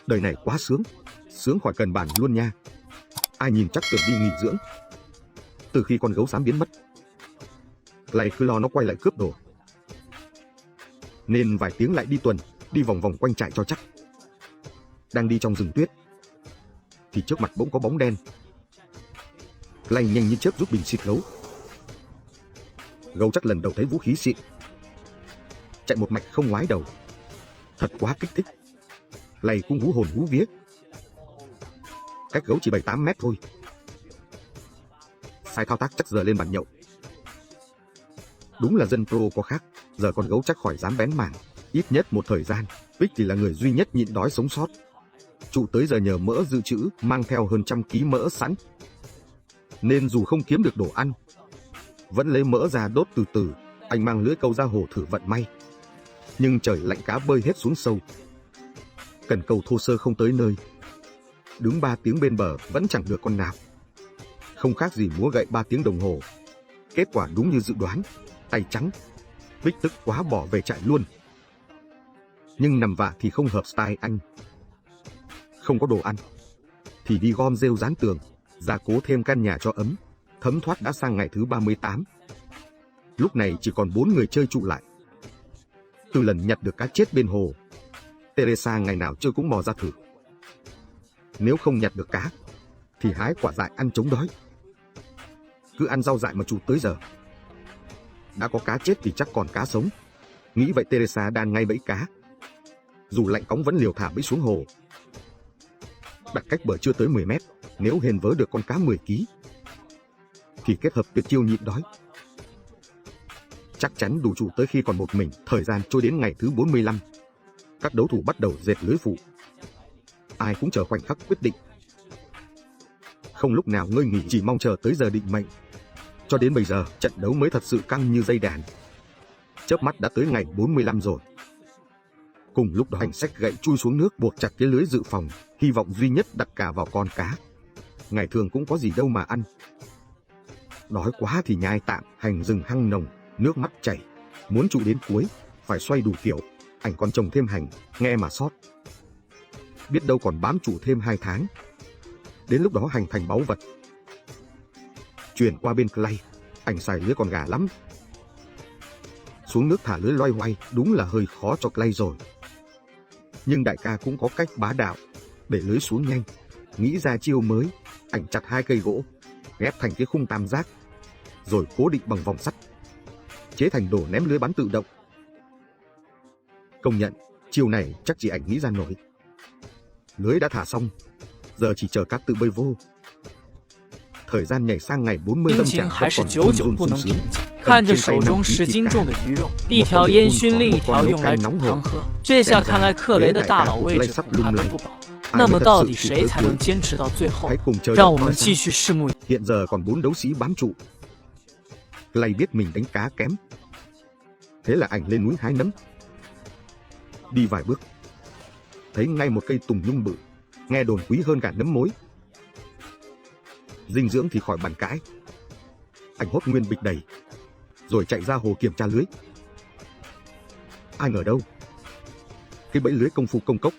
Đời này quá sướng, sướng khỏi cần bàn luôn nha. Ai nhìn chắc tưởng đi nghỉ dưỡng. Từ khi con gấu xám biến mất, Clay cứ lo nó quay lại cướp đồ, nên vài tiếng lại đi tuần, đi vòng vòng quanh trại cho chắc. Đang đi trong rừng tuyết, thì trước mặt bỗng có bóng đen. Clay nhanh như chớp rút bình xịt gấu. Gấu chắc lần đầu thấy vũ khí xịn, chạy một mạch không ngoái đầu. Thật quá kích thích. Clay cũng hú hồn hú vía. Cách gấu chỉ 7-8 mét thôi. Sai thao tác chắc giờ lên bàn nhậu. Đúng là dân pro có khác. Giờ con gấu chắc khỏi dám bén mảng. Ít nhất một thời gian, Vic thì là người duy nhất nhịn đói sống sót. Trụ tới giờ nhờ mỡ dự trữ, mang theo hơn 100 kg mỡ sẵn. Nên dù không kiếm được đồ ăn, vẫn lấy mỡ ra đốt từ từ. Anh mang lưỡi câu ra hồ thử vận may. Nhưng trời lạnh, cá bơi hết xuống sâu. Cần câu thô sơ không tới nơi. Đứng 3 tiếng bên bờ vẫn chẳng được con nào. Không khác gì múa gậy 3 tiếng đồng hồ. Kết quả đúng như dự đoán, tay trắng. Vic tức quá bỏ về trại luôn. Nhưng nằm vạ thì không hợp style anh. Không có đồ ăn thì đi gom rêu dán tường, gia cố thêm căn nhà cho ấm. Thấm thoát đã sang ngày thứ 38. Lúc này chỉ còn 4 người chơi trụ lại. Từ lần nhặt được cá chết bên hồ, Teresa ngày nào chơi cũng mò ra thử. Nếu không nhặt được cá thì hái quả dại ăn chống đói. Cứ ăn rau dại mà trụ tới giờ. Đã có cá chết thì chắc còn cá sống. Nghĩ vậy Teresa đan ngay bẫy cá. Dù lạnh cóng vẫn liều thả bẫy xuống hồ. Đặt cách bờ chưa tới 10 mét. Nếu hên vớ được con cá 10 kg thì kết hợp tuyệt chiêu nhịn đói, chắc chắn đủ trụ tới khi còn một mình. Thời gian trôi đến ngày thứ 45. Các đấu thủ bắt đầu dệt lưới phụ. Ai cũng chờ khoảnh khắc quyết định. Không lúc nào ngơi nghỉ, chỉ mong chờ tới giờ định mệnh. Cho đến bây giờ, trận đấu mới thật sự căng như dây đàn. Chớp mắt đã tới ngày 45 rồi. Cùng lúc đó anh xách gậy chui xuống nước, buộc chặt cái lưới dự phòng, hy vọng duy nhất đặt cả vào con cá. Ngày thường cũng có gì đâu mà ăn. Đói quá thì nhai tạm, hành rừng hăng nồng, nước mắt chảy. Muốn trụ đến cuối, phải xoay đủ kiểu. Anh còn trồng thêm hành, nghe mà sót. Biết đâu còn bám trụ thêm 2 tháng. Đến lúc đó hành thành báu vật. Chuyển qua bên Clay, anh xài lưới con gà lắm. Xuống nước thả lưới loay hoay, đúng là hơi khó cho Clay rồi. Nhưng đại ca cũng có cách bá đạo, để lưới xuống nhanh. Nghĩ ra chiêu mới, anh chặt 2 cây gỗ, ghép thành cái khung tam giác, rồi cố định bằng vòng sắt, chế thành đồ ném lưới bắn tự động. Công nhận, chiêu này chắc chỉ anh nghĩ ra nổi. Lưới đã thả xong, giờ chỉ chờ các tự bơi vô. Thời gian nhảy sang ngày 40 tâm trạng vẫn còn run run sung sướng. 看着手中10斤重的鱼肉，一条烟熏，另一条用来煮汤喝。这下看来克雷的大佬位置恐怕都不保。那么到底谁才能坚持到最后？让我们继续拭目。 Hiện giờ còn 4 đấu sĩ bám trụ. Clay biết mình đánh cá kém, thế là ảnh lên núi hái nấm. Đi vài bước, thấy ngay một cây tùng nhung bự, nghe đồn quý hơn cả nấm mối. Dinh dưỡng thì khỏi bàn cãi. Anh hốt nguyên bịch đầy, rồi chạy ra hồ kiểm tra lưới. Ai ngờ đâu, cái bẫy lưới công phu công cốc,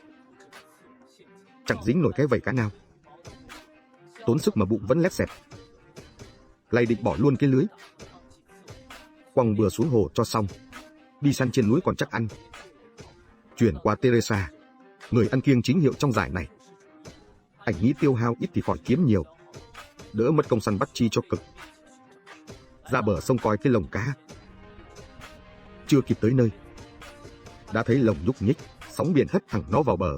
chẳng dính nổi cái vảy cá nào. Tốn sức mà bụng vẫn lét xẹt. lại định bỏ luôn cái lưới. Quăng bừa xuống hồ cho xong, đi săn trên núi còn chắc ăn. Chuyển qua Teresa, người ăn kiêng chính hiệu trong giải này. Anh nghĩ tiêu hao ít thì khỏi kiếm nhiều, đỡ mất công săn bắt chi cho cực. Ra bờ sông coi cái lồng cá. Chưa kịp tới nơi, đã thấy lồng nhúc nhích, sóng biển hất thẳng nó vào bờ.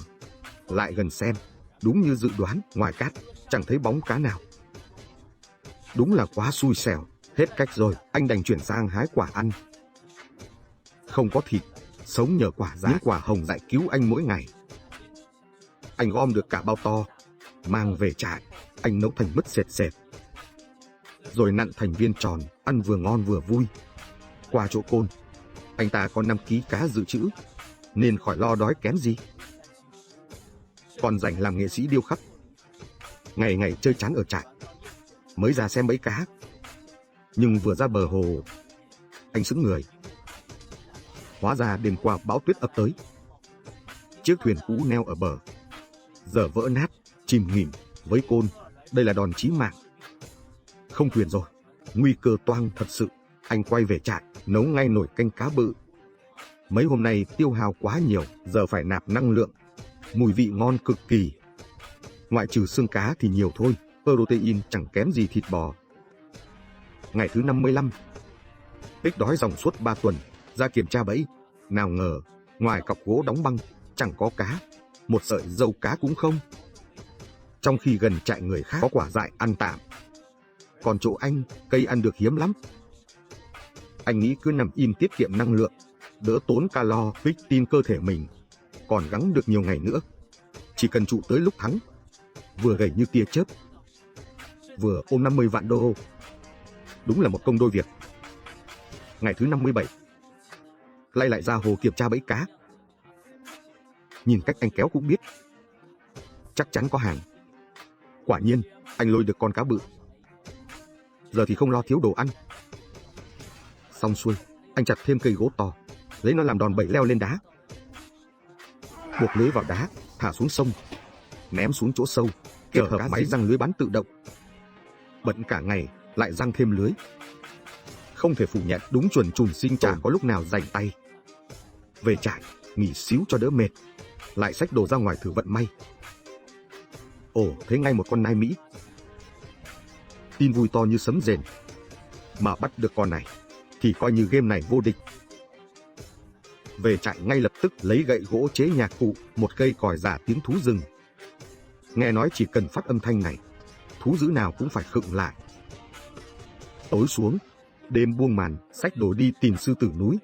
Lại gần xem, đúng như dự đoán, ngoài cát chẳng thấy bóng cá nào. Đúng là quá xui xẻo, hết cách rồi, anh đành chuyển sang hái quả ăn. Không có thịt, sống nhờ quả giá. Những quả hồng dại cứu anh mỗi ngày. Anh gom được cả bao to, mang về trại, anh nấu thành mứt sệt sệt, rồi nặn thành viên tròn, ăn vừa ngon vừa vui. Qua chỗ Côn, anh ta có 5 ký cá dự trữ, nên khỏi lo đói kém gì. Còn rảnh làm nghệ sĩ điêu khắc, ngày ngày chơi chán ở trại, mới ra xem bẫy cá. Nhưng vừa ra bờ hồ, anh sững người. Hóa ra đêm qua bão tuyết ập tới. Chiếc thuyền cũ neo ở bờ giờ vỡ nát, chìm nghỉm. Với Côn, đây là đòn chí mạng. Không thuyền rồi, nguy cơ toang thật sự. Anh quay về trại, nấu ngay nồi canh cá bự. Mấy hôm nay tiêu hao quá nhiều, giờ phải nạp năng lượng. Mùi vị ngon cực kỳ. Ngoại trừ xương cá thì nhiều thôi, protein chẳng kém gì thịt bò. Ngày thứ 55, Bích đói dòng suốt 3 tuần, ra kiểm tra bẫy. Nào ngờ, ngoài cọc gỗ đóng băng, chẳng có cá, một sợi dâu cá cũng không. Trong khi gần trại người khác có quả dại ăn tạm, còn chỗ anh, cây ăn được hiếm lắm. Anh nghĩ cứ nằm im tiết kiệm năng lượng, đỡ tốn calo. Bích tin cơ thể mình còn gắng được nhiều ngày nữa, chỉ cần trụ tới lúc thắng. Vừa gầy như tia chớp, vừa ôm 50 vạn đô. Đúng là một công đôi việc. Ngày thứ 57, lại ra hồ kiểm tra bẫy cá. Nhìn cách anh kéo cũng biết chắc chắn có hàng. Quả nhiên, anh lôi được con cá bự. Giờ thì không lo thiếu đồ ăn. Xong xuôi, anh chặt thêm cây gỗ to, lấy nó làm đòn bẩy leo lên đá. Buộc lưới vào đá, thả xuống sông, ném xuống chỗ sâu, kết hợp máy giăng lưới bắn tự động. Bận cả ngày, lại giăng thêm lưới. Không thể phủ nhận, đúng chuẩn chùm sinh chả có lúc nào rảnh tay. Về trại, nghỉ xíu cho đỡ mệt, lại xách đồ ra ngoài thử vận may. Ồ, thấy ngay một con nai Mỹ. Tin vui to như sấm rền. Mà bắt được con này, thì coi như game này vô địch. Về trại ngay lập tức lấy gậy gỗ chế nhạc cụ, một cây còi giả tiếng thú rừng. Nghe nói chỉ cần phát âm thanh này, thú dữ nào cũng phải khựng lại. Tối xuống, đêm buông màn, xách đồ đi tìm sư tử núi.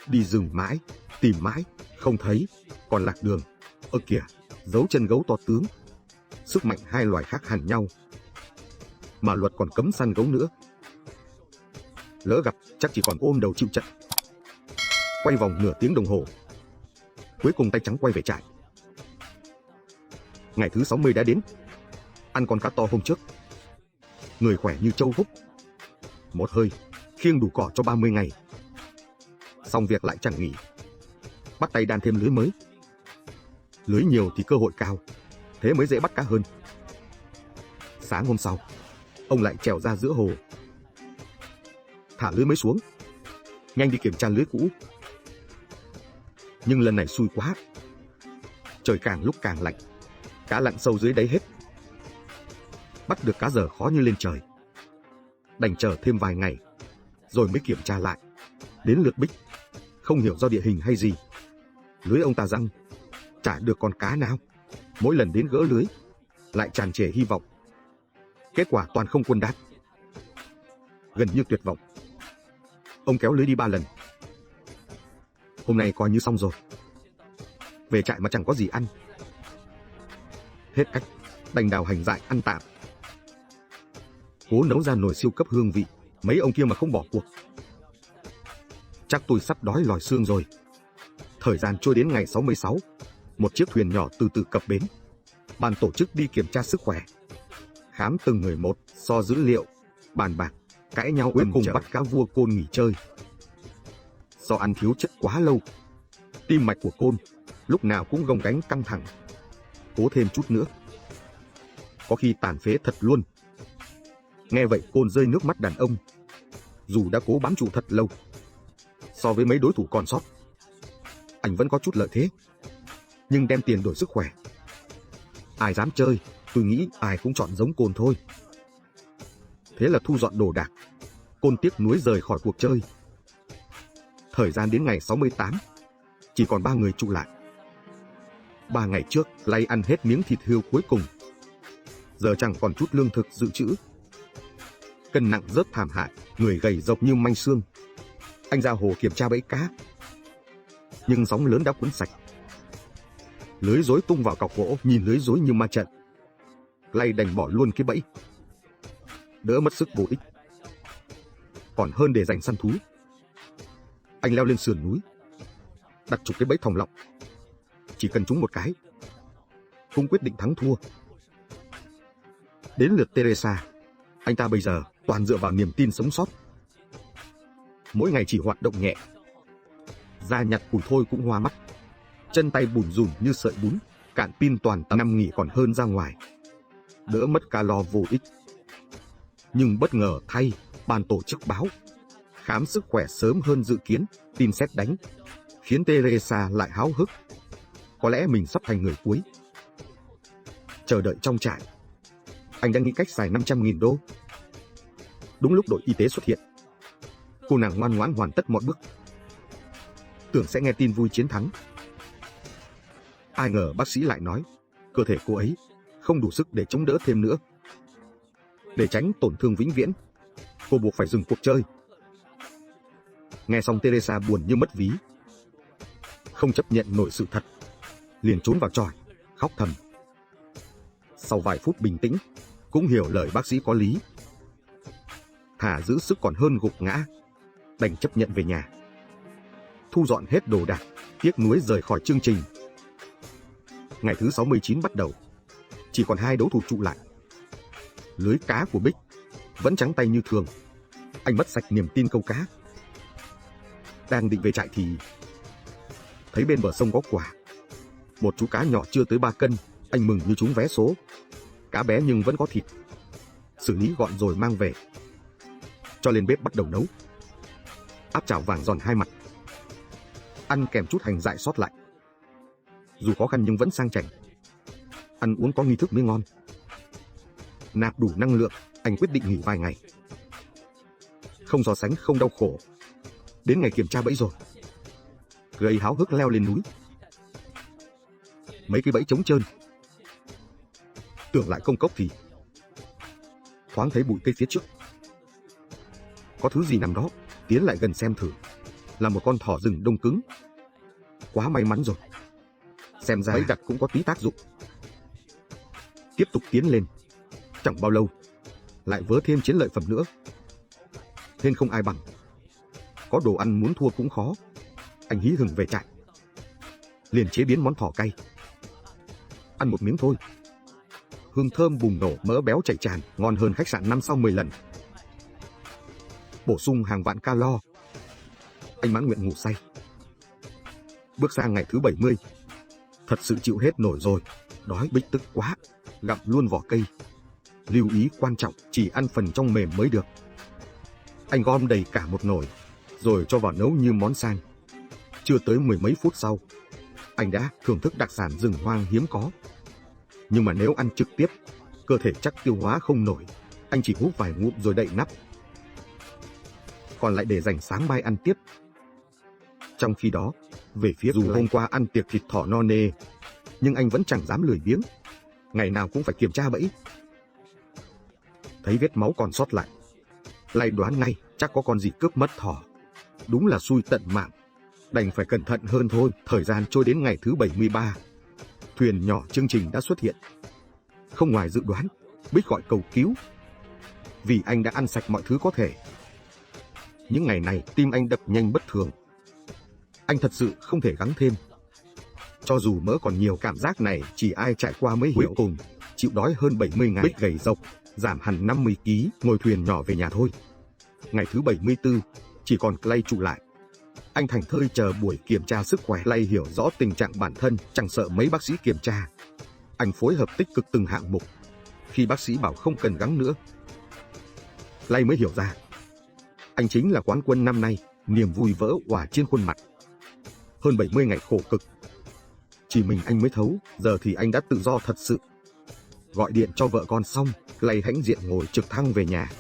Đi rừng mãi, tìm mãi, không thấy, còn lạc đường. Ơ kìa, dấu chân gấu to tướng. Sức mạnh hai loài khác hẳn nhau. Mà luật còn cấm săn gấu nữa. Lỡ gặp, chắc chỉ còn ôm đầu chịu trận. Quay vòng nửa tiếng đồng hồ, cuối cùng tay trắng quay về trại. Ngày thứ 60 đã đến. Ăn con cá to hôm trước, người khỏe như trâu húc. Một hơi, khiêng đủ cỏ cho 30 ngày. Xong việc lại chẳng nghỉ, bắt tay đan thêm lưới mới. Lưới nhiều thì cơ hội cao, thế mới dễ bắt cá hơn. Sáng hôm sau, ông lại trèo ra giữa hồ, thả lưới mới xuống, nhanh đi kiểm tra lưới cũ. Nhưng lần này xui quá, trời càng lúc càng lạnh, cá lặn sâu dưới đáy hết. Bắt được cá giờ khó như lên trời. Đành chờ thêm vài ngày, rồi mới kiểm tra lại. Đến lượt Bích, không hiểu do địa hình hay gì, lưới ông ta giăng, chả được con cá nào. Mỗi lần đến gỡ lưới, lại tràn trề hy vọng. Kết quả toàn không quân đát. Gần như tuyệt vọng, ông kéo lưới đi 3 lần. Hôm nay coi như xong rồi. Về trại mà chẳng có gì ăn. Hết cách, đành đào hành dại ăn tạm. Cố nấu ra nồi siêu cấp hương vị. Mấy ông kia mà không bỏ cuộc, chắc tôi sắp đói lòi xương rồi. Thời gian trôi đến ngày 66, một chiếc thuyền nhỏ từ từ cập bến. Ban tổ chức đi kiểm tra sức khỏe, khám từng người một, so dữ liệu, bàn bạc, cãi nhau, cuối cùng bắt cá vua Côn nghỉ chơi. Do ăn thiếu chất quá lâu, tim mạch của Côn lúc nào cũng gồng gánh căng thẳng. Cố thêm chút nữa, có khi tàn phế thật luôn. Nghe vậy Côn rơi nước mắt đàn ông. Dù đã cố bám trụ thật lâu, so với mấy đối thủ còn sót, anh vẫn có chút lợi thế. Nhưng đem tiền đổi sức khỏe, ai dám chơi, tôi nghĩ ai cũng chọn giống Côn thôi. Thế là thu dọn đồ đạc, Côn tiếc nuối rời khỏi cuộc chơi. Thời gian đến ngày 68, chỉ còn 3 người trụ lại. 3 ngày trước, Lay ăn hết miếng thịt hươu cuối cùng. Giờ chẳng còn chút lương thực dự trữ. Cân nặng rớt thảm hại, người gầy rộc như manh xương. Anh ra hồ kiểm tra bẫy cá, nhưng sóng lớn đã cuốn sạch. Lưới rối tung vào cọc gỗ, nhìn lưới rối như ma trận. Lay đành bỏ luôn cái bẫy, đỡ mất sức vô ích, còn hơn để dành săn thú. Anh leo lên sườn núi, đặt chụp cái bẫy thòng lọng. Chỉ cần trúng một cái, cũng quyết định thắng thua. Đến lượt Teresa, anh ta bây giờ toàn dựa vào niềm tin sống sót. Mỗi ngày chỉ hoạt động nhẹ, ra nhặt củi thôi cũng hoa mắt. Chân tay bùn rùn như sợi bún, cạn pin toàn tầm nằm nghỉ còn hơn ra ngoài, đỡ mất calo vô ích. Nhưng bất ngờ thay, ban tổ chức báo khám sức khỏe sớm hơn dự kiến, tin sét đánh, khiến Teresa lại háo hức. Có lẽ mình sắp thành người cuối. Chờ đợi trong trại, anh đang nghĩ cách xài 500.000 đô. Đúng lúc đội y tế xuất hiện, cô nàng ngoan ngoãn hoàn tất mọi bước, tưởng sẽ nghe tin vui chiến thắng. Ai ngờ bác sĩ lại nói cơ thể cô ấy không đủ sức để chống đỡ thêm nữa. Để tránh tổn thương vĩnh viễn, cô buộc phải dừng cuộc chơi. Nghe xong Teresa buồn như mất ví, không chấp nhận nổi sự thật, liền trốn vào chòi, khóc thầm. Sau vài phút bình tĩnh, cũng hiểu lời bác sĩ có lý. Thà giữ sức còn hơn gục ngã, đành chấp nhận về nhà. Thu dọn hết đồ đạc, tiếc nuối rời khỏi chương trình. Ngày thứ 69 bắt đầu, chỉ còn 2 đấu thủ trụ lại. Lưới cá của Bích vẫn trắng tay như thường. Anh mất sạch niềm tin câu cá. Đang định về trại thì thấy bên bờ sông có quả. Một chú cá nhỏ chưa tới 3 cân, anh mừng như trúng vé số. Cá bé nhưng vẫn có thịt. Xử lý gọn rồi mang về, cho lên bếp bắt đầu nấu. Áp chảo vàng giòn 2 mặt, ăn kèm chút hành dại sót lại. Dù khó khăn nhưng vẫn sang chảnh. Ăn uống có nghi thức mới ngon. Nạp đủ năng lượng, anh quyết định nghỉ vài ngày. Không so sánh không đau khổ. Đến ngày kiểm tra bẫy rồi, gây háo hức leo lên núi. Mấy cái bẫy trống trơn, tưởng lại công cốc thì thoáng thấy bụi cây phía trước. Có thứ gì nằm đó, tiến lại gần xem thử, là một con thỏ rừng đông cứng. Quá may mắn rồi, xem ra bẫy đặt cũng có tí tác dụng. Tiếp tục tiến lên, chẳng bao lâu lại vớ thêm chiến lợi phẩm nữa. Nên không ai bằng, có đồ ăn muốn thua cũng khó. Anh hí hửng về trại, liền chế biến món thỏ cay. Ăn một miếng thôi, hương thơm bùng nổ, mỡ béo chảy tràn, ngon hơn khách sạn 5 sau 10 lần. Bổ sung hàng vạn calo, anh mãn nguyện ngủ say. Bước sang ngày thứ 70, thật sự chịu hết nổi rồi. Đói Bích tức quá, gặm luôn vỏ cây. Lưu ý quan trọng, chỉ ăn phần trong mềm mới được. Anh gom đầy cả một nồi, rồi cho vào nấu như món sang. Chưa tới 10 mấy phút sau, anh đã thưởng thức đặc sản rừng hoang hiếm có. Nhưng mà nếu ăn trực tiếp, cơ thể chắc tiêu hóa không nổi. Anh chỉ húp vài ngụm rồi đậy nắp, còn lại để dành sáng mai ăn tiếp. Trong khi đó, về phía dù hôm qua ăn tiệc thịt thỏ no nê, nhưng anh vẫn chẳng dám lười biếng. Ngày nào cũng phải kiểm tra bẫy. Thấy vết máu còn sót lại, lại đoán ngay chắc có con gì cướp mất thỏ. Đúng là xui tận mạng, đành phải cẩn thận hơn thôi. Thời gian trôi đến ngày thứ 73, thuyền nhỏ chương trình đã xuất hiện. Không ngoài dự đoán, Bích gọi cầu cứu, vì anh đã ăn sạch mọi thứ có thể. Những ngày này tim anh đập nhanh bất thường. Anh thật sự không thể gắng thêm. Cho dù mỡ còn nhiều, cảm giác này chỉ ai trải qua mới hiểu. Cuối cùng, chịu đói hơn 70 ngày, Bích gầy rộc, giảm hẳn 50 kg, ngồi thuyền nhỏ về nhà thôi. Ngày thứ 74, chỉ còn Clay trụ lại. Anh thành thơi chờ buổi kiểm tra sức khỏe. Clay hiểu rõ tình trạng bản thân, chẳng sợ mấy bác sĩ kiểm tra. Anh phối hợp tích cực từng hạng mục. Khi bác sĩ bảo không cần gắng nữa, Lay mới hiểu ra. Anh chính là quán quân năm nay, niềm vui vỡ òa trên khuôn mặt. Hơn 70 ngày khổ cực. Chỉ mình anh mới thấu, giờ thì anh đã tự do thật sự. Gọi điện cho vợ con xong, Lay hãnh diện ngồi trực thăng về nhà.